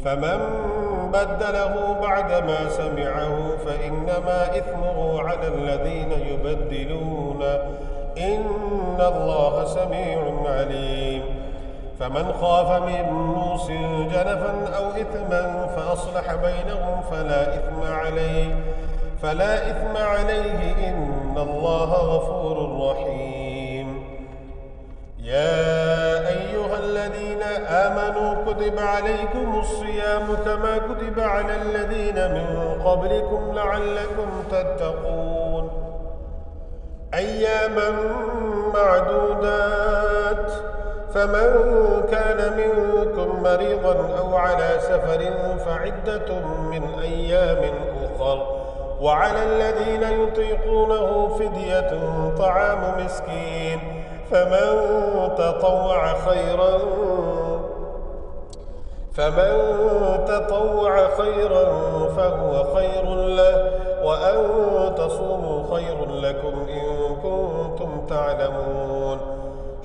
Speaker 1: فمن بدله بعدما سمعه فإنما إثمه على الذين يبدلون إن الله سميع عليم فمن خاف من موص جنفا أو إثما فأصلح بينهم فلا إثم عليه إن الله غفور رحيم يا أيها الذين آمنوا كتب عليكم الصيام كما كتب على الذين من قبلكم لعلكم تتقون أياما معدودات فمن كان منكم مريضا أو على سفر فعدة من أيام أخر وعلى الذين يطيقونه فدية طعام مسكين فمن تطوع خيرا فهو خير له، وأن تصوموا خير لكم إن كنتم تعلمون.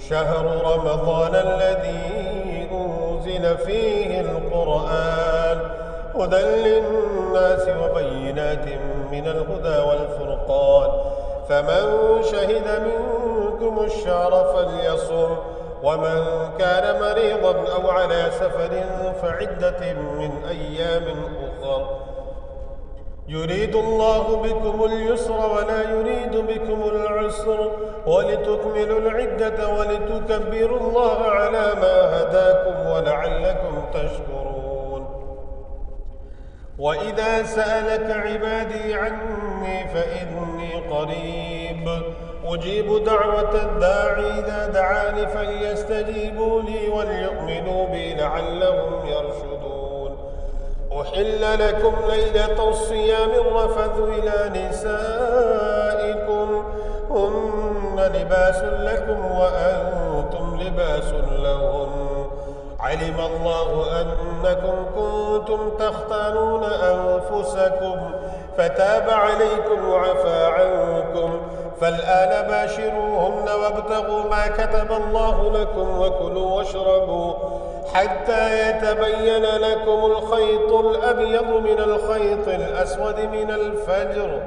Speaker 1: شهر رمضان الذي أنزل فيه القرآن هدى للناس وبينات من الهدى والفرقان، فمن شهد منكم الشهر فليصم، ومن كان مريضا أو على سفر فعدة من أيام أخر. يريد الله بكم اليسر ولا يريد بكم العسر، ولتكملوا العدة ولتكبروا الله على ما هداكم ولعلكم تشكرون. وإذا سألك عبادي عني فإني قريب أجيب دعوة الداعي إذا دعاني فليستجيبوا لي وليؤمنوا بي لعلهم يرشدون. أحل لكم ليلة الصيام الرفث إلى نسائكم هن لباس لكم وأنتم لباس لهن، علم الله أنكم كنتم تختانون أنفسكم فتاب عليكم وعفى عنكم، فالآن باشروهن وابتغوا ما كتب الله لكم وكلوا واشربوا حتى يتبين لكم الخيط الأبيض من الخيط الأسود من الفجر،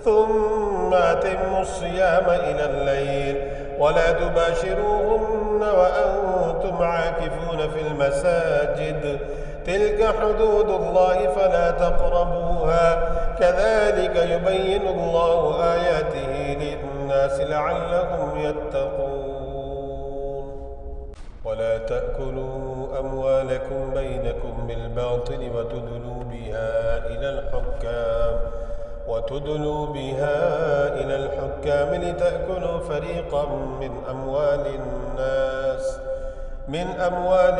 Speaker 1: ثم أتموا الصيام إلى الليل، ولا تباشروهن وأنتم عاكفون في المساجد، تلك حدود الله فلا تقربوها، كذلك يبين الله آياته للناس لعلهم يتقون. ولا تأكلوا أموالكم بينكم بالباطل وتدلوا بها إلى الحكام لتأكلوا فريقا من أموال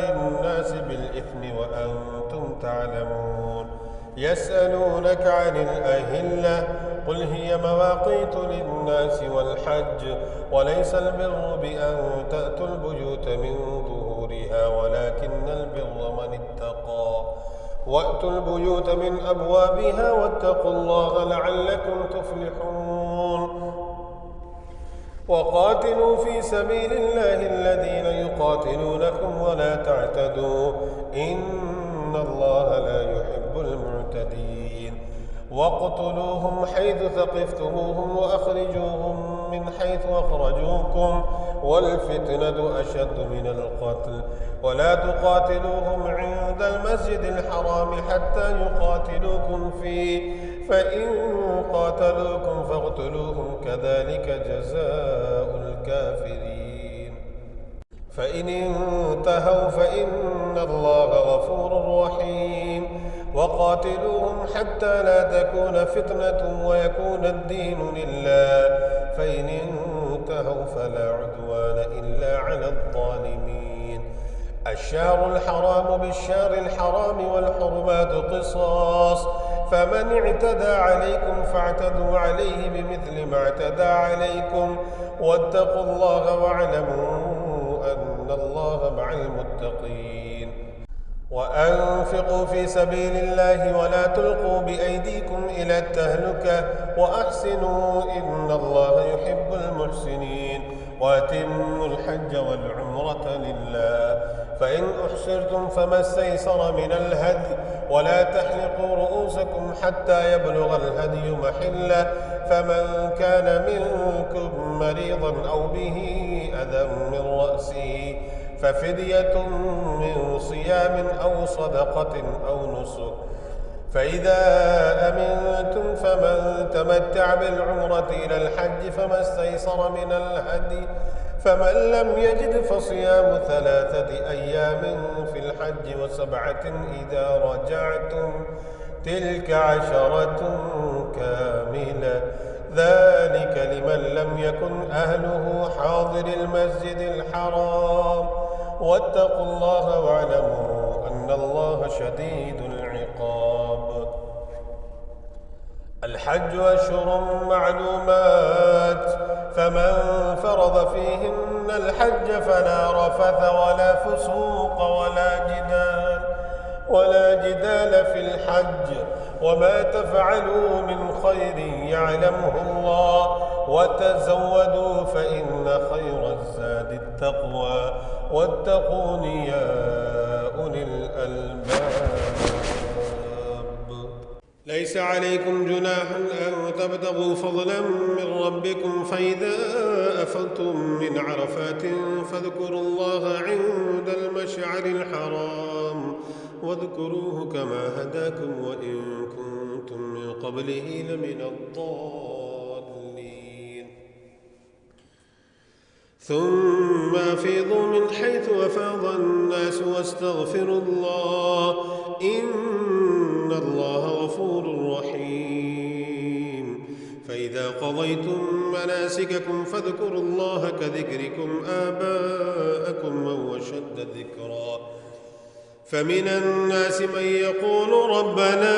Speaker 1: الناس بالإثم وأنتم تعلمون. يسألونك عن الأهلة قل هي مواقيت للناس والحج، وليس البر بأن تأتوا البيوت من ظهورها ولكن البر من اتقى، وأتوا البيوت من أبوابها واتقوا الله لعلكم تفلحون. وقاتلوا في سبيل الله الذين يقاتلونكم ولا تعتدوا إن الله لا يحب المعتدين. واقتلوهم حيث ثقفتموهم وأخرجوهم من حيث أخرجوكم والفتنة أشد من القتل، ولا تقاتلوهم عند المسجد الحرام حتى يقاتلوكم فيه، فإن قاتلوكم فاقتلوهم كذلك جزاء الكافرين. فإن انتهوا فإن الله غفور رحيم. وقاتلوهم حتى لا تكون فتنة ويكون الدين لله، فإن انتهوا فلا عدوان إلا على الظالمين. الشهر الحرام بالشهر الحرام والحرمات قصاص، فمن اعتدى عليكم فاعتدوا عليه بمثل ما اعتدى عليكم، واتقوا الله واعلموا أن الله مع المتقين. وأنفقوا في سبيل الله ولا تلقوا بأيديكم إلى التهلكة وأحسنوا إن الله يحب المحسنين. وأتموا الحج والعمرة لله، فإن أحصرتم فما استيسر من الهدي، ولا تحلقوا رؤوسكم حتى يبلغ الهدي محله، فمن كان منكم مريضا أو به أذى من رأسه ففدية من صيام أو صدقة أو نسك، فإذا أمنتم فمن تمتع بالعمرة إلى الحج فما استيسر من الهدي، فمن لم يجد فصيام 3 أيام في الحج و7 إذا رجعتم، تلك 10 كاملة، ذلك لمن لم يكن أهله حاضر المسجد الحرام. واتقوا الله واعلموا أن الله شديد العقاب. الحج أشهر معلومات، فمن فرض فيهن الحج فلا رفث ولا فسوق ولا جدال ولا جدال في الحج وما تفعلوا من خير يعلمه الله وتزودوا فإن خير الزاد التقوى واتقون يا أولي الألباب. ليس عليكم جناح أن تبتغوا فضلا من ربكم فإذا أفضتم من عرفات فاذكروا الله عند المشعر الحرام واذكروه كما هداكم وإن كنتم من قبله لمن الضالين. ثم أفيضوا من حيث أفاض الناس واستغفروا الله إن الله غفور رحيم. فإذا قضيتم مناسككم فاذكروا الله كذكركم آباءكم أو أشد ذكرا. فمن الناس من يقول ربنا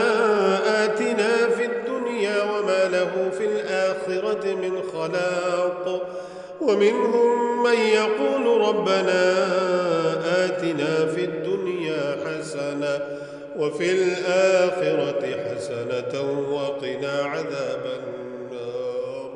Speaker 1: آتنا في الدنيا وما له في الآخرة من خلاق ومنهم من يقول ربنا آتنا في الدنيا حسنة وفي الآخرة حسنة وقنا عذاب النار.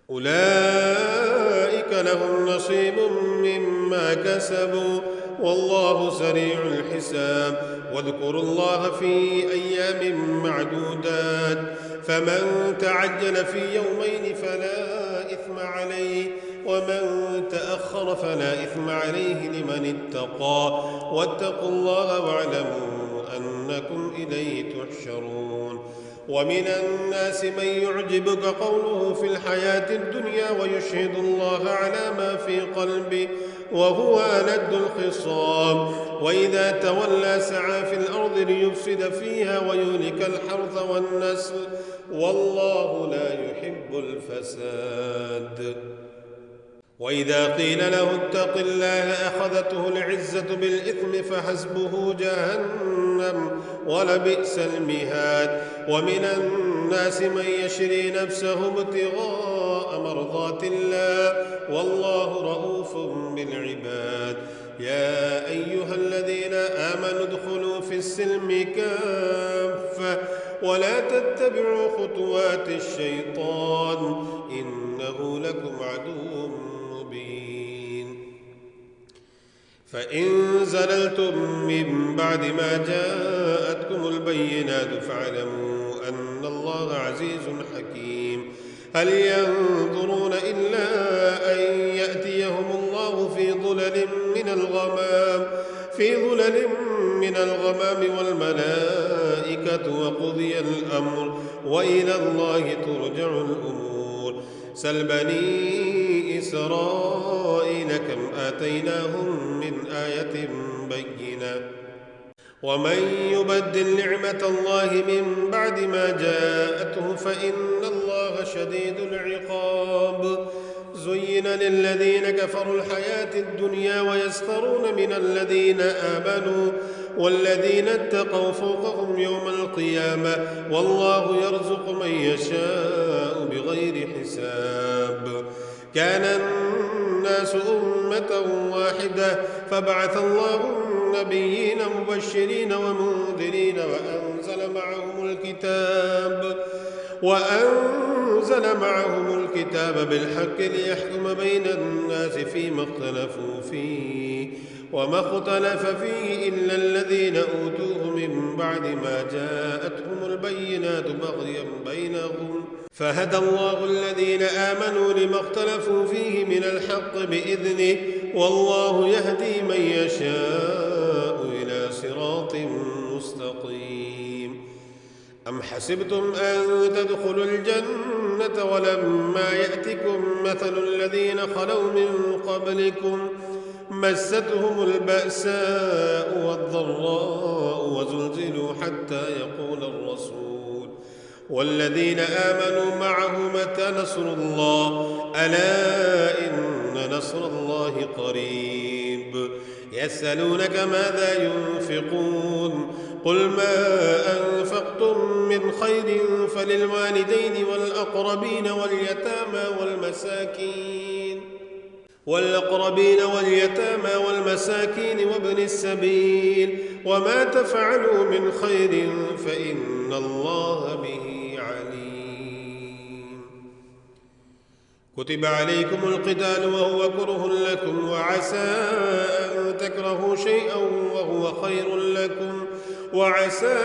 Speaker 1: أولئك لهم نصيب مما كسبوا والله سريع الحساب. واذكروا الله في أيام معدودات فمن تعجل في يومين فلا إثم عليه ومن تأخر فلا إثم عليه لمن اتقى واتقوا الله واعلموا أنكم إليه تحشرون. ومن الناس من يعجبك قوله في الحياة الدنيا ويشهد الله على ما في قلبه وهو ألد الخصام وإذا تولى سعى في الأرض ليفسد فيها ويهلك الحرث والنسل والله لا يحب الفساد. وإذا قيل له اتق الله أخذته العزة بالإثم فحسبه جهنم ولبئس المهاد. ومن الناس من يشري نفسه ابتغاء مرضات الله والله رؤوف بالعباد. يا أيها الذين آمنوا ادخلوا في السلم كافة ولا تتبعوا خطوات الشيطان إنه لكم عدو مبين. فإن زللتم من بعد ما جاءتكم البينات فاعلموا أن الله عزيز حكيم. هل ينظرون إلا أن يأتيهم الله في ظلل من الغمام والملائكة وقضي الأمر وإلى الله ترجع الأمور. سل بني إسرائيل كم آتيناهم من آية بينة ومن يبدل نعمة الله من بعد ما جاءته فإن الله شديد العقاب. زين للذين كفروا الحياة الدنيا ويسخرون من الذين آمنوا والذين اتقوا فوقهم يوم القيامة والله يرزق من يشاء بغير حساب. كان الناس أمة واحدة فبعث الله النبيين مبشرين ومنذرين وأنزل معهم الكتاب بالحق ليحكم بين الناس فيما اختلفوا فيه وما اختلف فيه إلا الذين أوتوه من بعد ما جاءتهم البينات بغيا بينهم فهدى الله الذين آمنوا لما اختلفوا فيه من الحق بإذنه والله يهدي من يشاء إلى صراط مستقيم. أم حسبتم أن تدخلوا الجنة ولما يأتكم مثل الذين خلوا من قبلكم مستهم البأساء والضراء وزلزلوا حتى يقول الرسول والذين آمنوا معه متى نصر الله ألا إن نصر الله قريب. يسألونك ماذا ينفقون قل ما أنفقتم من خير فللوالدين والأقربين واليتامى والمساكين والأقربين واليتامى والمساكين وابن السبيل، وما تفعلوا من خير فإن الله به عليم. كتب عليكم القتال وهو كره لكم، وعسى أن تكرهوا شيئا وهو خير لكم، وعسى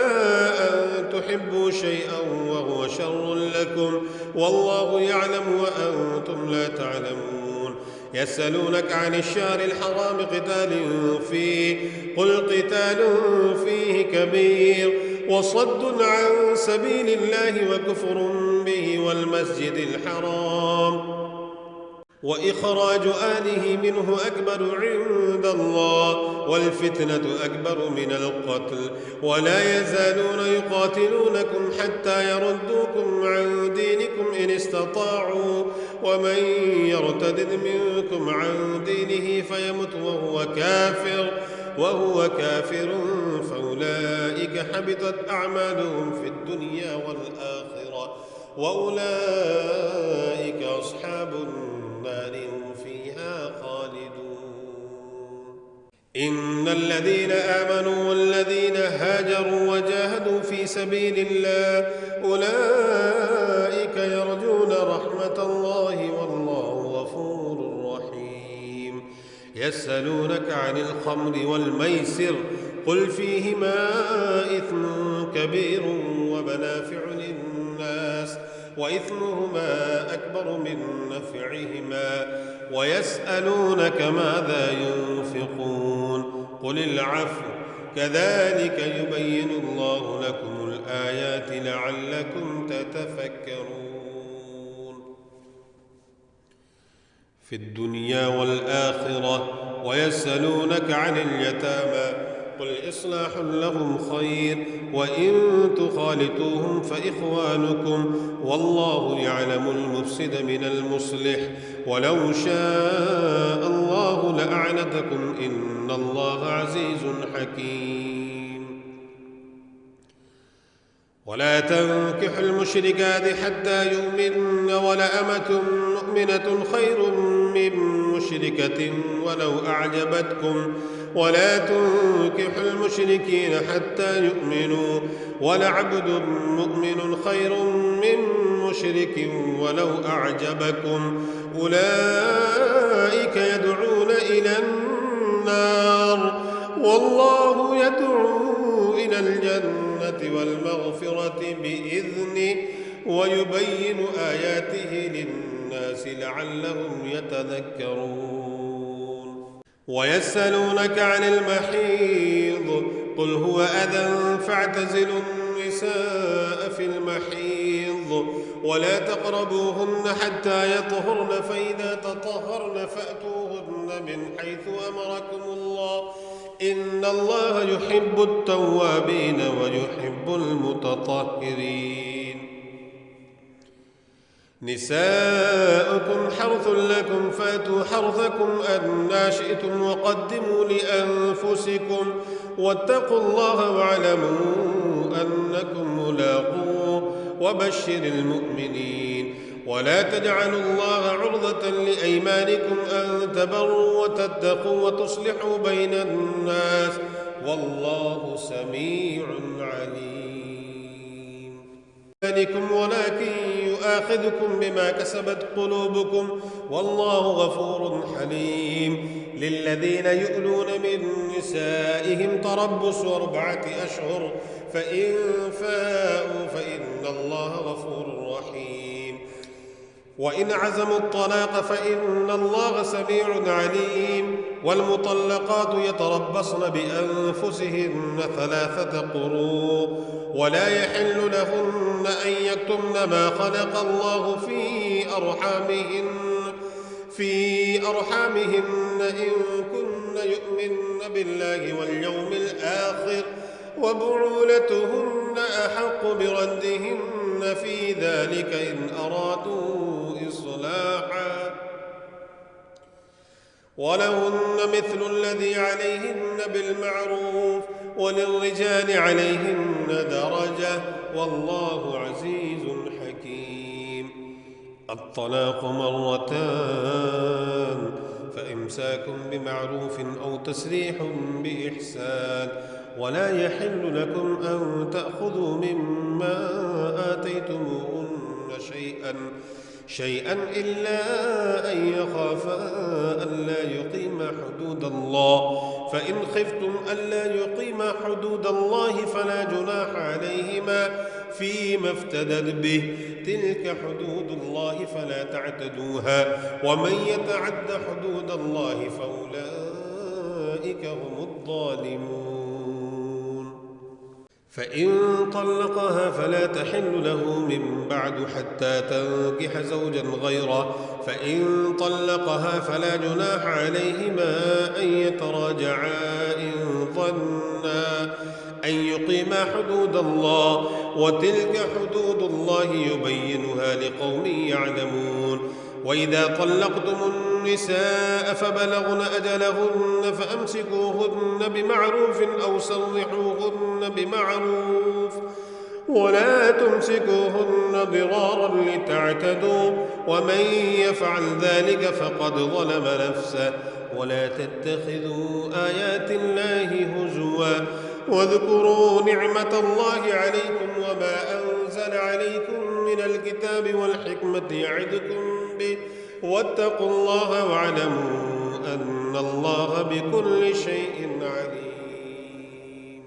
Speaker 1: أن تحبوا شيئا وهو شر لكم، والله يعلم وأنتم لا تعلمون. يسألونك عن الشهر الحرام قتال فيه، قل قتال فيه كبير، وصد عن سبيل الله وكفر به والمسجد الحرام وإخراج آله منه أكبر عند الله، والفتنة أكبر من القتل، ولا يزالون يقاتلونكم حتى يردوكم عن دينكم إن استطاعوا، ومن يرتد منكم عن دينه فيمت وهو كافر فأولئك حبطت أعمالهم في الدنيا والآخرة، وأولئك أصحاب النار هم فيها خالدون. إن الذين آمنوا والذين هاجروا وجاهدوا في سبيل الله أولئك يرجون رحمة الله والله غفور رحيم. يسألونك عن الخمر والميسر قل فيهما إثم كبير ومنافع للناس وإثمهما أكبر من نفعهما، ويسألونك ماذا ينفقون قل العفو كذلك يبين الله لكم الآيات لعلكم تتفكرون في الدنيا والآخرة. ويسألونك عن اليتامى قل إصلاح لهم خير، وإن تخالطوهم فإخوانكم، والله يعلم المفسد من المصلح، ولو شاء الله لأعنتكم إن الله عزيز حكيم. ولا تنكحوا المشركات حتى يؤمن، ولأمة مؤمنة خير من مشركة ولو أعجبتكم، ولا تنكحوا المشركين حتى يؤمنوا، ولعبد مؤمن خير من مشرك ولو أعجبكم، أولئك يدعون إلى النار والله يدعو إلى الجنة والمغفرة بإذنه، ويبين آياته للناس لعلهم يتذكرون. ويسألونك عن المحيض قل هو أذى فاعتزلوا النساء في المحيض ولا تقربوهن حتى يطهرن، فإذا تطهرن فأتوهن من حيث أمركم الله إن الله يحب التوابين ويحب المتطهرين. نساؤكم حرث لكم فأتوا حرثكم أنى شئتم وقدموا لأنفسكم واتقوا الله واعلموا أنكم ملاقوه وبشر المؤمنين. ولا تجعلوا الله عرضة لأيمانكم أن تبروا وتتقوا وتصلحوا بين الناس والله سميع عليم. ولكن يؤاخذكم بما كسبت قلوبكم والله غفور حليم. للذين يؤلون من نسائهم تربص 4 أشهر، فإن فاءوا فإن الله غفور رحيم. وإن عزموا الطلاق فإن الله سميع عليم. والمطلقات يتربصن بأنفسهن 3 قروء، ولا يحل لهن أن يكتمن ما خلق الله في أرحامهن إن كن يؤمن بالله واليوم الآخر، وبعولتهن أحق بردهن في ذلك إن أرادوا إصلاحا، ولهن مثل الذي عليهن بالمعروف وللرجال عليهن درجة والله عزيز حكيم. الطلاق 2 مرتان، فإمساك بمعروف أو تسريح بإحسان. ولا يحل لكم أن تأخذوا مما آتيتموهن شيئا إلا أن يخافا ألا يقيما حدود الله، فإن خفتم ألا يقيما حدود الله فلا جناح عليهما فيما افتدت به، تلك حدود الله فلا تعتدوها، ومن يتعد حدود الله فأولئك هم الظالمون. فإن طلقها فلا تحل له من بعد حتى تنكح زوجا غيره، فإن طلقها فلا جناح عليهما أن يتراجعا إن ظنا أن يقيما حدود الله، وتلك حدود الله يبينها لقوم يعلمون. وإذا طلقتم النساء فبلغن أجلهن فأمسكوهن بمعروف أو سرحوهن بمعروف، ولا تمسكوهن ضرارا لتعتدوا، ومن يفعل ذلك فقد ظلم نفسه. ولا تتخذوا آيات الله هزوا، واذكروا نعمة الله عليكم وما أنزل عليكم من الكتاب والحكمة يعظكم به، واتقوا الله واعلموا أن الله بكل شيء عليم.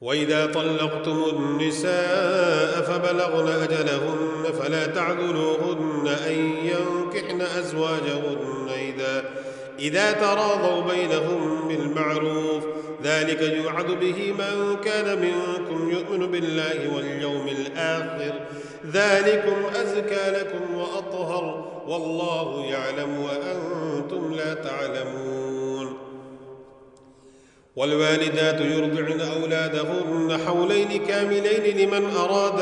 Speaker 1: وإذا طلقتم النساء فبلغن أجلهن فلا تعذلوهن أن ينكحن أزواجهن إذا تراضوا بينهم بالمعروف، ذلك يوعظ به من كان منكم يؤمن بالله واليوم الآخر، ذلكم أزكى لكم وأطهر، والله يعلم وأنتم لا تعلمون. والوالدات يرضعن أولادهن حولين كاملين لمن أراد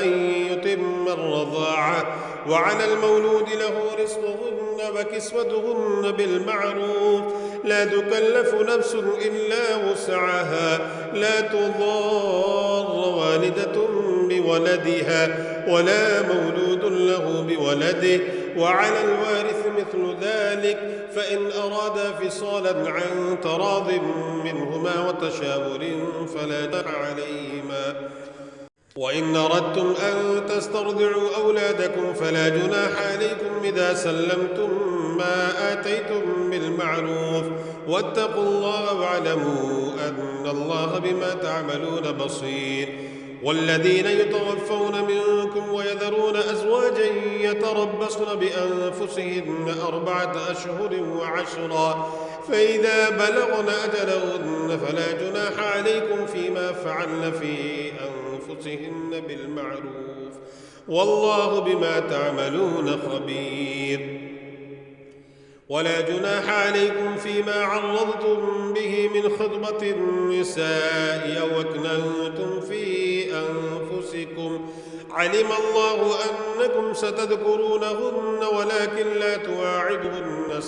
Speaker 1: أن يتم الرضاعة، وعلى المولود له رزقهن وكسوتهن بالمعروف، لا تكلف نفس إلا وسعها، لا تضار والدة بولدها ولا مولود له بولده، وعلى الوارث مثل ذلك، فإن أرادا فصالا عن تراض منهما وتشاور فلا جناح عليهما. وإن أردتم أن تسترضعوا أولادكم فلا جناح عليكم إذا سلمتم ما آتيتم بالمعروف، واتقوا الله واعلموا أن الله بما تعملون بصير. والذين يتوفون منكم ويذرون أزواجا يتربصن بأنفسهن 4 أشهر و10، فإذا بلغن أجلهن فلا جناح عليكم فيما فعلن في أنفسهن بالمعروف، والله بما تعملون خبير. ولا جناح عليكم فيما عرضتم به من خطبة النساء أو أكننتم في أنفسكم، علم الله أنكم ستذكرونهن ولكن لا تواعدهن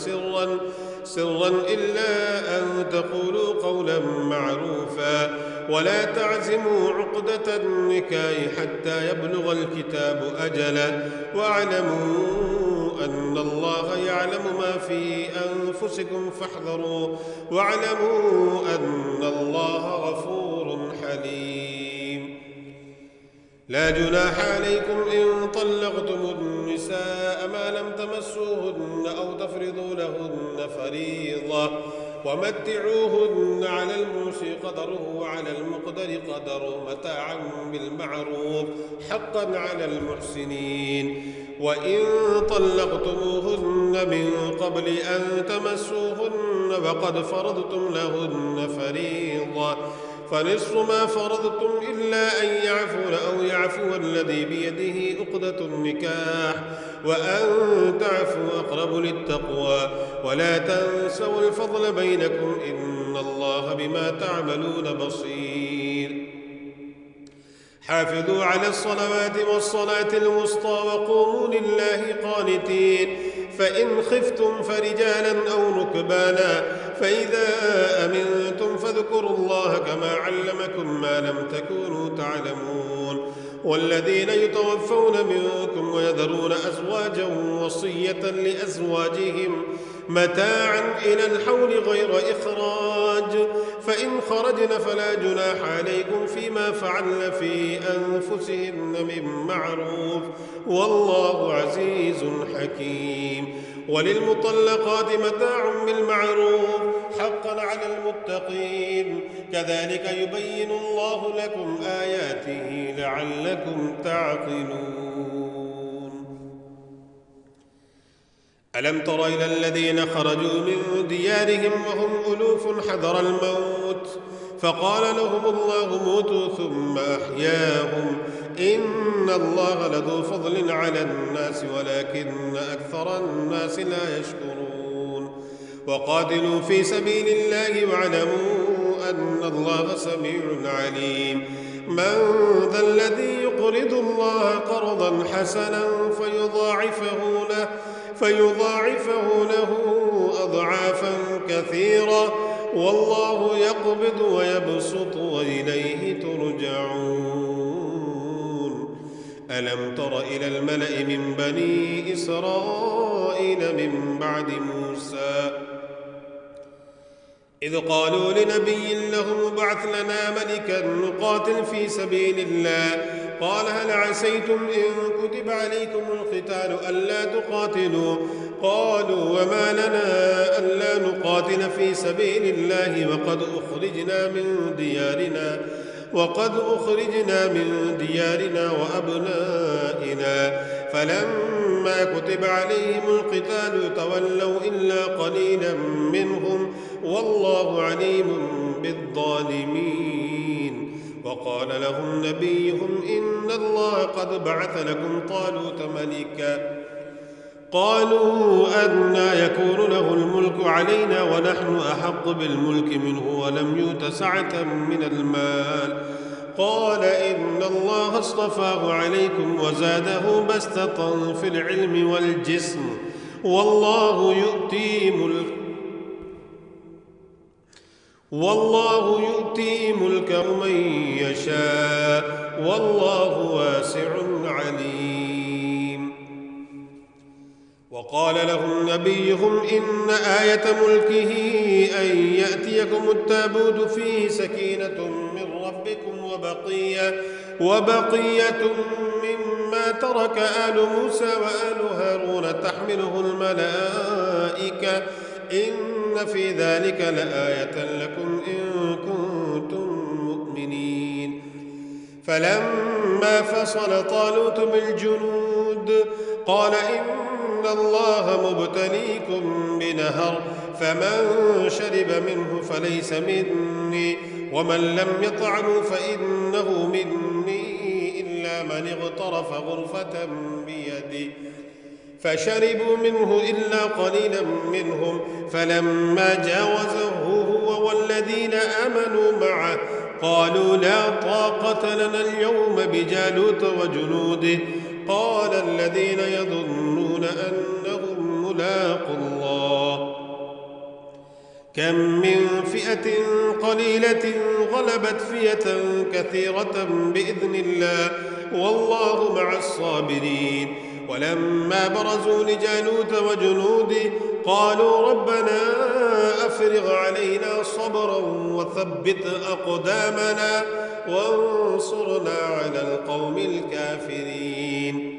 Speaker 1: سرا إلا أن تقولوا قولا معروفا، ولا تعزموا عقدة النكاح حتى يبلغ الكتاب أجله، واعلموا أن الله يعلم ما في أنفسكم فاحذروا، واعلموا أن الله غفور حليم. لا جناح عليكم إن طلقتم النساء ما لم تمسوهن أو تفرضوا لهن فريضة، ومتعوهن على الموسع قدره وعلى المقدر قدره متاعا بالمعروف حقا على المحسنين. وإن طلقتموهن من قبل أن تمسوهن وقد فرضتم لهن فريضة فنصف ما فرضتم إلا أن يعفون أو يعفو الذي بيده عقدة النكاح، وأن تعفوا أقرب للتقوى، ولا تنسوا الفضل بينكم إن الله بما تعملون بصير. حافظوا على الصلوات والصلاة الوسطى وقوموا لله قانتين، فإن خفتم فرجالا أو ركبانا، فإذا أمنتم فاذكروا الله كما علمكم ما لم تكونوا تعلمون. والذين يتوفون منكم ويذرون أزواجا وصية لأزواجهم متاعا إلى الحول غير إخراج، فإن خرجن فلا جناح عليكم فيما فعلن في أنفسهن من معروف، والله عزيز حكيم. وللمطلقات متاع بالمعروف حقا على المتقين، كذلك يبين الله لكم آياته لعلكم تعقلون. ألم تر إلى الذين خرجوا من ديارهم وهم ألوف حذر الموت فقال لهم الله موتوا ثم أحياهم، إن الله لذو فضل على الناس ولكن أكثر الناس لا يشكرون. وقاتلوا في سبيل الله واعلموا أن الله سميع عليم. من ذا الذي يقرض الله قرضا حسنا فيضاعفه له أضعافا كثيرة، والله يقبض ويبسط وإليه ترجعون. ألم تر إلى الملأ من بني إسرائيل من بعد موسى إذ قالوا لنبي لهم ابعث لنا ملكا نقاتل في سبيل الله، قال هل عسيتم إن كتب عليكم القتال ألا تقاتلوا؟ قالوا وما لنا ألا نقاتل في سبيل الله وقد أخرجنا من ديارنا وأبنائنا، فلما كتب عليهم القتال تولوا إلا قليلا منهم، والله عليم بالظالمين. وقال لهم نبيهم إن الله قد بعث لكم طالوت ملكا، قالوا أنى يكون له الملك علينا ونحن أحق بالملك منه ولم يؤت سعة من المال، قال إن الله اصطفاه عليكم وزاده بسطة في العلم والجسم، والله يؤتي ملكه من يشاء، والله واسع عليم. وقال لهم نبيهم إن آية ملكه أن يأتيكم التابوت فيه سكينة من ربكم وبقية مما ترك آل موسى وآل هارون تحمله الملائكة، إن في ذلك لآية لكم إن كنتم مؤمنين. فلما فصل طالوت بالجنود قال إن الله مبتليكم بنهر، فمن شرب منه فليس مني، ومن لم يطعمه فإنه مني إلا من اغترف غرفة بيده، فشربوا منه إلا قليلا منهم، فلما جاوزه هو والذين آمنوا معه قالوا لا طاقة لنا اليوم بجالوت وجنوده، قال الذين يظنون أنهم ملاقو الله كم من فئة قليلة غلبت فئة كثيرة بإذن الله، والله مع الصابرين. ولما برزوا لجالوت وجنوده قالوا ربنا أفرغ علينا صبرا وثبت أقدامنا وانصرنا على القوم الكافرين،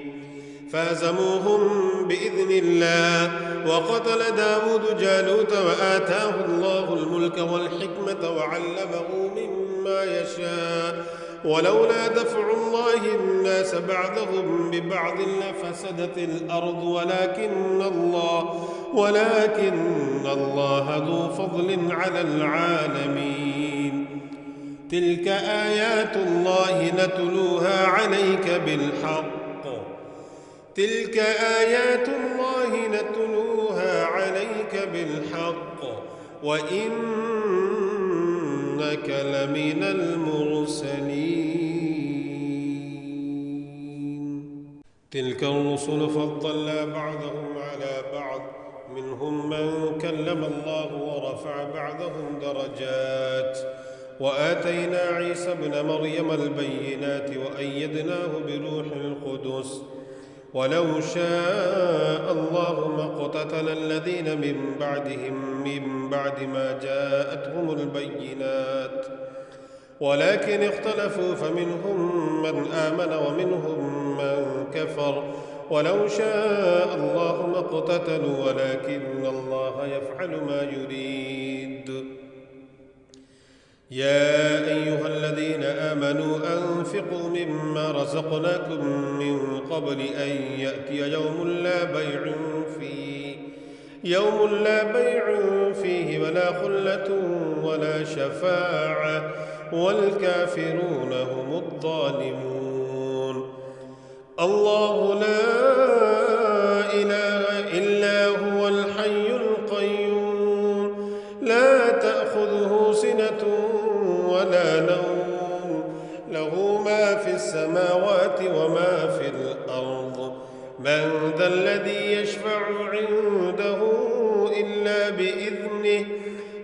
Speaker 1: فهزموهم بإذن الله. وقتل داود جالوت وآتاه الله الملك والحكمة وعلمه مما يشاء، ولولا دفع الله الناس بعضهم ببعض لفسدت الأرض ولكن الله ذو فضل على العالمين. تلك آيات الله نتلوها عليك بالحق وإنك لمن المرسلين. تلك الرسل فضلنا بعضهم على بعض، منهم من كلم الله ورفع بعضهم درجات، وآتينا عيسى ابن مريم البينات وأيدناه بروح القدس، ولو شاء الله ما اقتتل الذين من بعدهم من بعد ما جاءتهم البينات ولكن اختلفوا فمنهم من آمن ومنهم من كفر ولو شاء الله ما اقتتلوا ولكن الله يفعل ما يريد. يا أيها الذين آمنوا أنفقوا مما رزقناكم من قبل أن يأتي يوم لا بيع فيه ولا خلة ولا شفاعة والكافرون هم الظالمون. الله لا إله إلا هو الحي القيوم لا تأخذه سنة ولا نوم له ما في السماوات وما في الأرض من ذا الذي يشفع عنده إلا بإذنه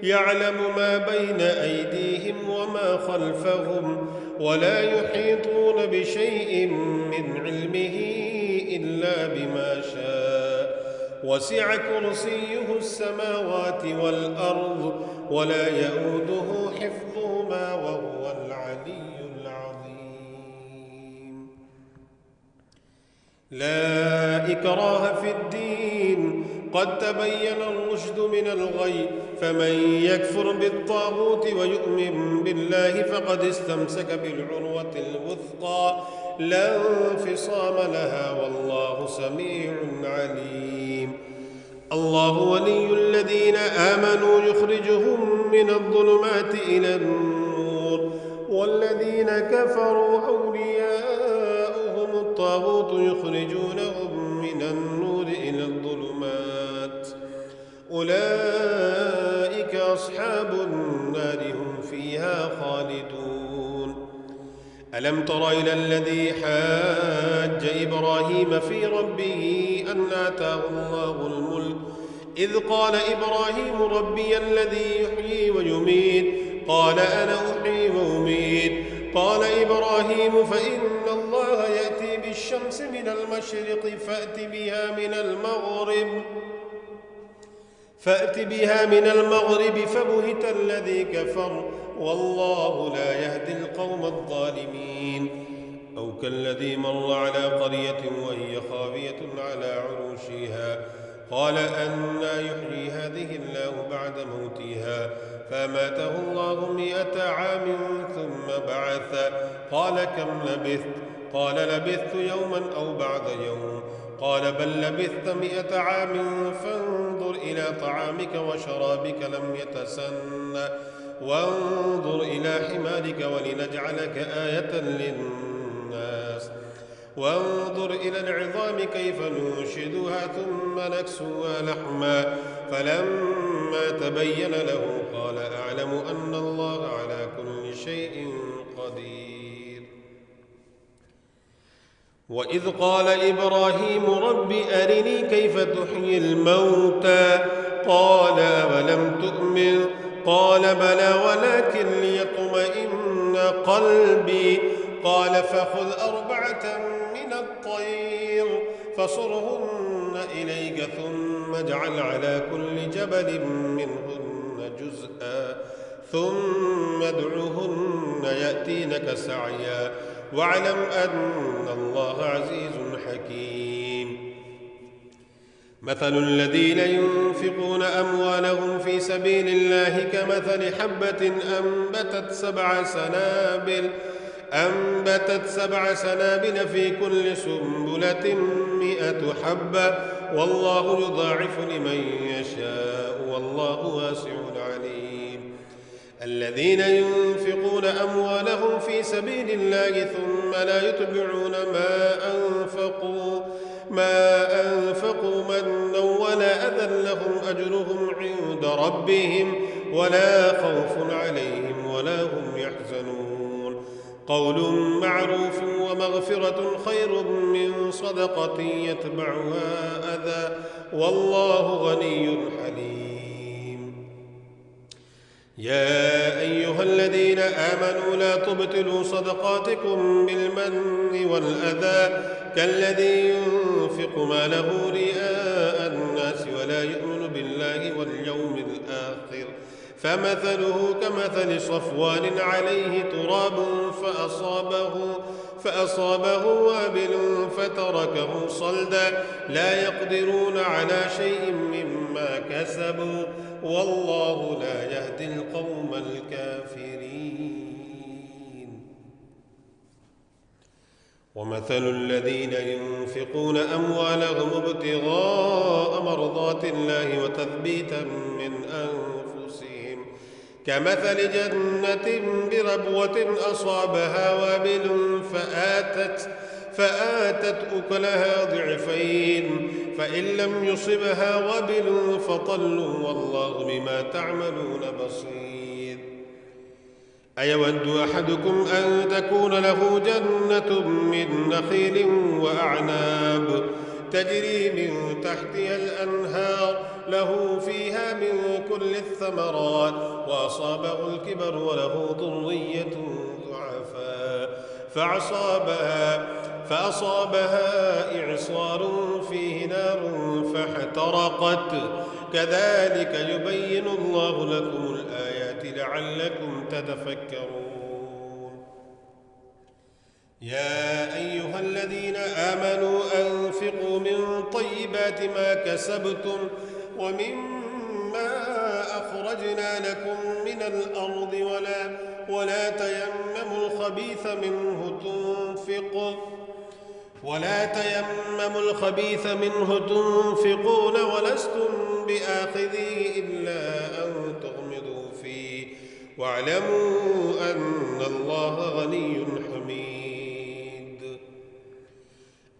Speaker 1: يعلم ما بين أيديهم وما خلفهم ولا يحيطون بشيء من علمه إلا بما شاء وسع كرسيه السماوات والأرض ولا يؤوده حفظهما وهو العلي العظيم. لا إكراه في الدين قد تبين الرشد من الغي فمن يكفر بالطاغوت ويؤمن بالله فقد استمسك بالعروة الوثقى لا انفصام لها والله سميع عليم. الله ولي الذين آمنوا يخرجهم من الظلمات إلى النور والذين كفروا أولياؤهم الطاغوت يخرجونهم من النور إلى الظلمات أولئك أصحاب النار هم فيها خالدون. ألم تر إلى الذي حاج إبراهيم في ربه أن آتاه الله الملك إذ قال إبراهيم ربي الذي يحيي ويميت قال أنا أحيي وأميت قال إبراهيم فإن الله يأتي بالشمس من المشرق فأت بها من المغرب فبهت الذي كفر والله لا يهدي القوم الظالمين. أو كالذي مر على قرية وهي خاوية على عروشها قال أنى يحيي هذه الله بعد موتها فأماته الله 100 عام ثم بعث قال كم لبثت قال لبثت يوما أو بعض يوم قال بل لبثت 100 عام فانظر إلى طعامك وشرابك لم يتسنى وانظر إلى حمارك ولنجعلك آية للناس وانظر إلى العظام كيف ننشدها ثم نكسوها لحما فلما تبين له قال أعلم أن الله على كل شيء قدير. وإذ قال إبراهيم رب أرني كيف تحيي الموتى قال أولم تؤمن قال بلى ولكن ليطمئن قلبي قال فخذ 4 من الطير فصرهن إليك ثم اجعل على كل جبل منهن جزءا ثم ادعهن يأتينك سعيا واعلم أن الله عزيز حكيم. مثل الذين ينفقون أموالهم في سبيل الله كمثل حبة أنبتت 7 سنابل في كل سنبلة 100 حبة والله يضاعف لمن يشاء والله واسع عليم. الذين ينفقون أموالهم في سبيل الله ثم لا يتبعون ما أنفقوا منا ولا أذى لهم أجرهم عند ربهم ولا خوف عليهم ولا هم يحزنون. قول معروف ومغفرة خير من صدقة يتبعها أذى والله غني حليم. يا أيها الذين آمنوا لا تبطلوا صدقاتكم بالمن والأذى كالذي ينفق ماله رئاء الناس ولا يؤمن بالله واليوم الآخر فمثله كمثل صفوان عليه تراب فأصابه وابل فتركه صلدا لا يقدرون على شيء مما كسبوا والله لا يهدي القوم الكافرين. ومثل الذين ينفقون أموالهم ابتغاء مرضات الله وتثبيتا من أنفسهم كمثل جنة بربوة أصابها وابل فآتت أكلها ضعفين فإن لم يصبها وابل فطل والله بما تعملون بصير. أيود أحدكم أن تكون له جنة من نخيل وأعناب تجري من تحتها الأنهار له فيها من كل الثمرات وأصابه الكبر وله ذرية ضعفاء فأصابها إعصار فيه نار فاحترقت كذلك يبين الله لكم الآيات لعلكم تتفكرون. يا أيها الذين آمنوا أنفقوا من طيبات ما كسبتم ومما أخرجنا لكم من الأرض ولا تيمموا الخبيث منه تنفقون ولستم بآخذيه إلا أن تغمضوا فيه واعلموا أن الله غني حميد.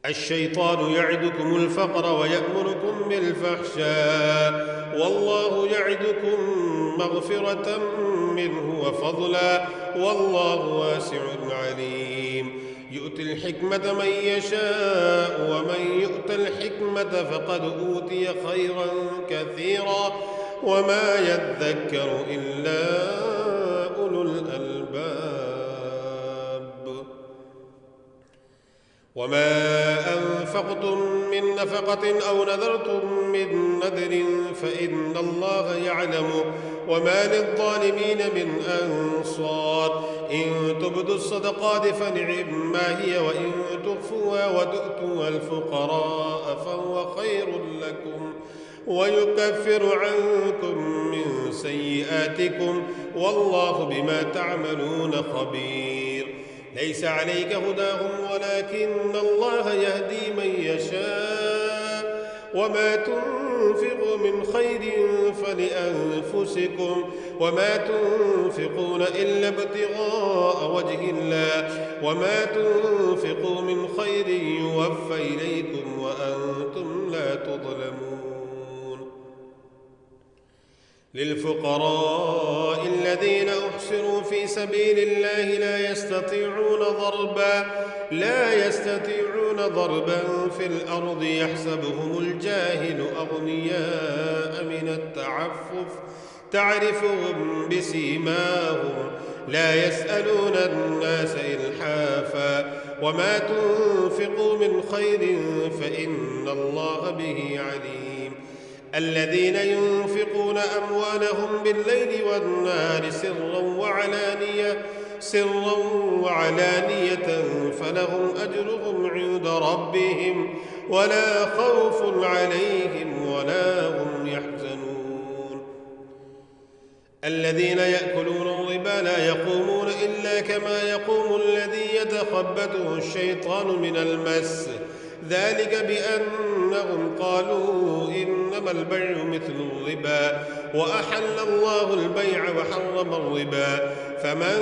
Speaker 1: الشيطان يعدكم الفقر ويأمركم بالفحشاء والله يعدكم مغفرة منه وفضلا والله واسع عليم. يؤتي الحكمة من يشاء ومن يؤت الحكمة فقد أوتي خيرا كثيرا وما يذكر إلا أولو الألباب. وما أنفقتم من نفقة أو نذرتم من نذر فإن الله يعلم وما للظالمين من أنصار. إن تبدوا الصدقات فنعم ما هي وإن تخفوها وتؤتوا الفقراء فهو خير لكم ويكفر عنكم من سيئاتكم والله بما تعملون خبير. ليس عليك هداهم ولكن الله يهدي من يشاء وما تنفقوا من خير فلأنفسكم وما تنفقون إلا ابتغاء وجه الله وما تنفقوا من خير يوفى إليكم وأنتم لا تظلمون. للفقراء الذين أحصروا في سبيل الله لا يستطيعون ضربا في الأرض يحسبهم الجاهل أغنياء من التعفف تعرفهم بسيماهم لا يسألون الناس إلحافا وما تنفقوا من خير فإن الله به عليم. الذين ينفقون أموالهم بالليل والنهار سرا وعلانية فلهم أجرهم عند ربهم ولا خوف عليهم ولا هم يحزنون. الذين يأكلون الربا لا يقومون إلا كما يقوم الذي يتخبطه الشيطان من المس ذلك بأنهم قالوا إنما البيع مثل الربا وأحل الله البيع وحرم الربا فمن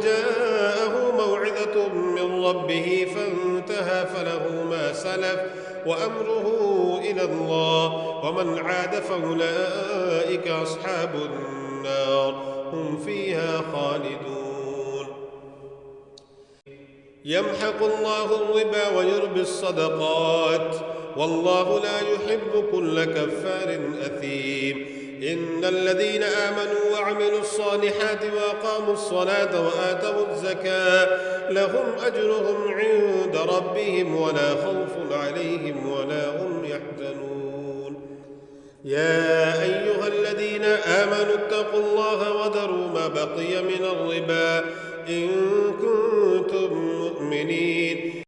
Speaker 1: جاءه موعظة من ربه فانتهى فله ما سلف وأمره إلى الله ومن عاد فأولئك أصحاب النار هم فيها خالدون. يمحق الله الربا ويربي الصدقات والله لا يحب كل كفار أثيم. إن الذين آمنوا وعملوا الصالحات وأقاموا الصلاة وآتوا الزكاة لهم أجرهم عند ربهم ولا خوف عليهم ولا هم يحزنون. يا أيها الذين آمنوا اتقوا الله وذروا ما بقي من الربا إن كنتم مؤمنين،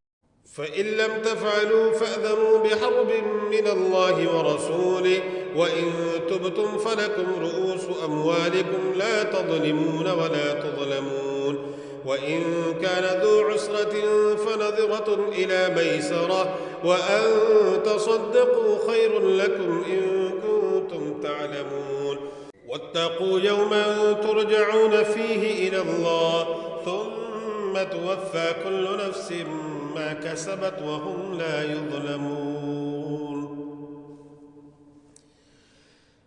Speaker 1: فإن لم تفعلوا فأذنوا بحرب من الله ورسوله، وإن تبتم فلكم رؤوس أموالكم لا تظلمون ولا تظلمون، وإن كان ذو عسرة فنظرة إلى ميسرة، وأن تصدقوا خير لكم إن كنتم تعلمون. واتقوا يوما ترجعون فيه إلى الله ثم توفى كل نفس ما كسبت وهم لا يظلمون.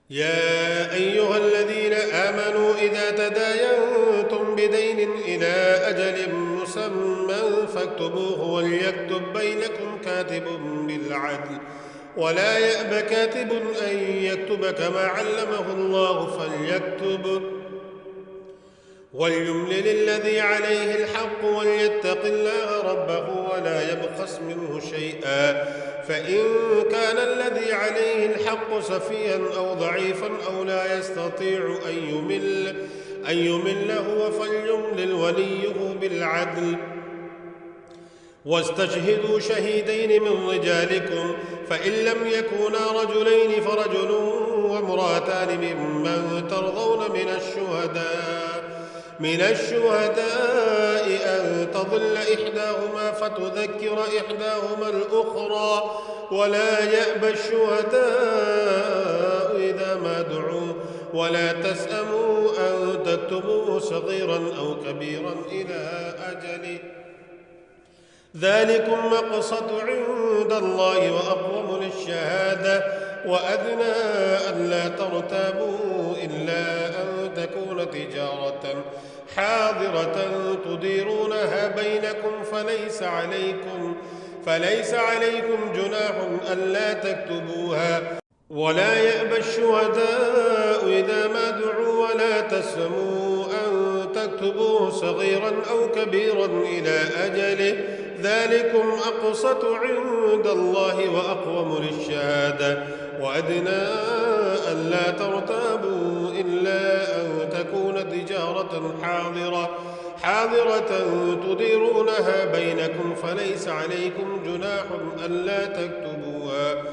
Speaker 1: يا أيها الذين آمنوا إذا تداينتم بدين إلى أجل مسمى فاكتبوه وليكتب بينكم كاتب بالعدل ولا يأب كاتب أن يكتب كما علمه الله فليكتب وليملل الذي عليه الحق وليتق الله ربه ولا يبخس منه شيئا، فإن كان الذي عليه الحق سفيها أو ضعيفا أو لا يستطيع أن يمل هو فليملل وليه بالعدل، واستشهدوا شهيدين من رجالكم، فإن لم يكونا رجلين فرجل وامرأتان ممن ترضون من الشهداء أن تضل إحداهما فتذكر إحداهما الأخرى، ولا يأبى الشهداء إذا ما دعوا، ولا تسأموا أن تكتبوه صغيرا أو كبيرا إلى أجله، ذلكم مقسط عند الله وأقوم للشهادة، وأدنى ألا ترتابوا إلا أن تكون تجارة حاضرة تديرونها بينكم فليس عليكم جناح ألا تكتبوها، ولا يأبى الشهداء إذا ما دعوا، ولا تسأموا أن تكتبوه صغيرا أو كبيرا إلى أجله، ذلكم أقسط عند الله وأقوم للشهادة، وأدنى ألا ترتابوا إلا أن تكون تجارة حاضرة تديرونها بينكم فليس عليكم جناح ألا تكتبوها،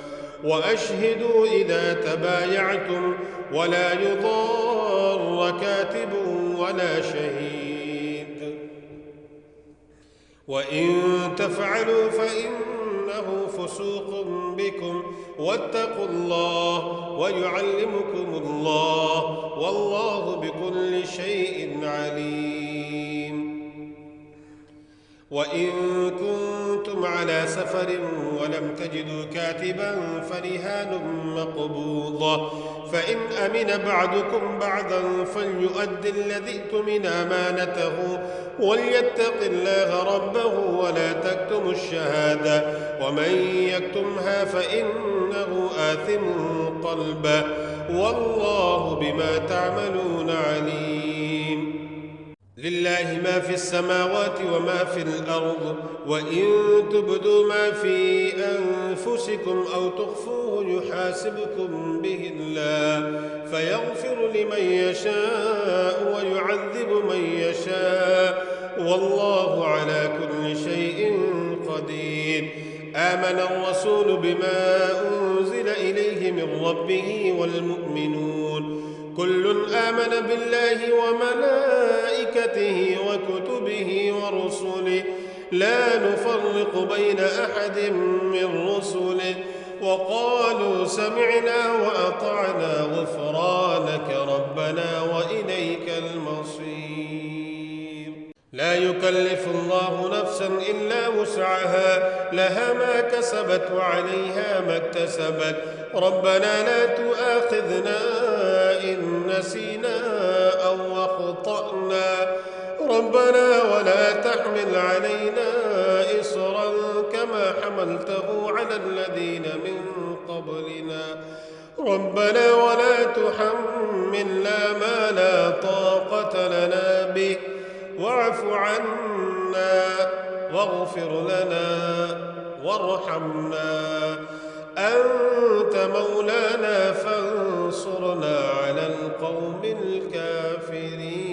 Speaker 1: وأشهدوا إذا تبايعتم، ولا يضار كاتب ولا شهيد، وإن تفعلوا فإنه فسوق بكم، واتقوا الله ويعلمكم الله والله بكل شيء عليم. وإن كنتم على سفر ولم تجدوا كاتبا فرهان مقبوضة، فإن أمن بعضكم بعضا فليؤد الذي اؤتمن أمانته وليتق الله ربه ولا تكتموا الشهادة، ومن يكتمها فإنه آثم قلبه والله بما تعملون عليم. لله ما في السماوات وما في الأرض، وإن تبدوا ما في أنفسكم أو تخفوه يحاسبكم به الله فيغفر لمن يشاء ويعذب من يشاء والله على كل شيء قدير. آمن الرسول بما أنزل إليه من ربه والمؤمنون كل آمن بالله وملائكته وكتبه ورسله لا نفرق بين أحد من رسله وقالوا سمعنا وأطعنا غفرانك ربنا وإليك المصير. لا يكلف الله نفسا إلا وسعها لها ما كسبت وعليها ما اكتسبت ربنا لا تؤاخذنا إن نسينا أو أخطأنا ربنا ولا تحمل علينا إصرا كما حملته على الذين من قبلنا ربنا ولا تحملنا ما لا طاقة لنا به واعف عنا واغفر لنا وارحمنا أنت مولانا فانصرنا على القوم الكافرين.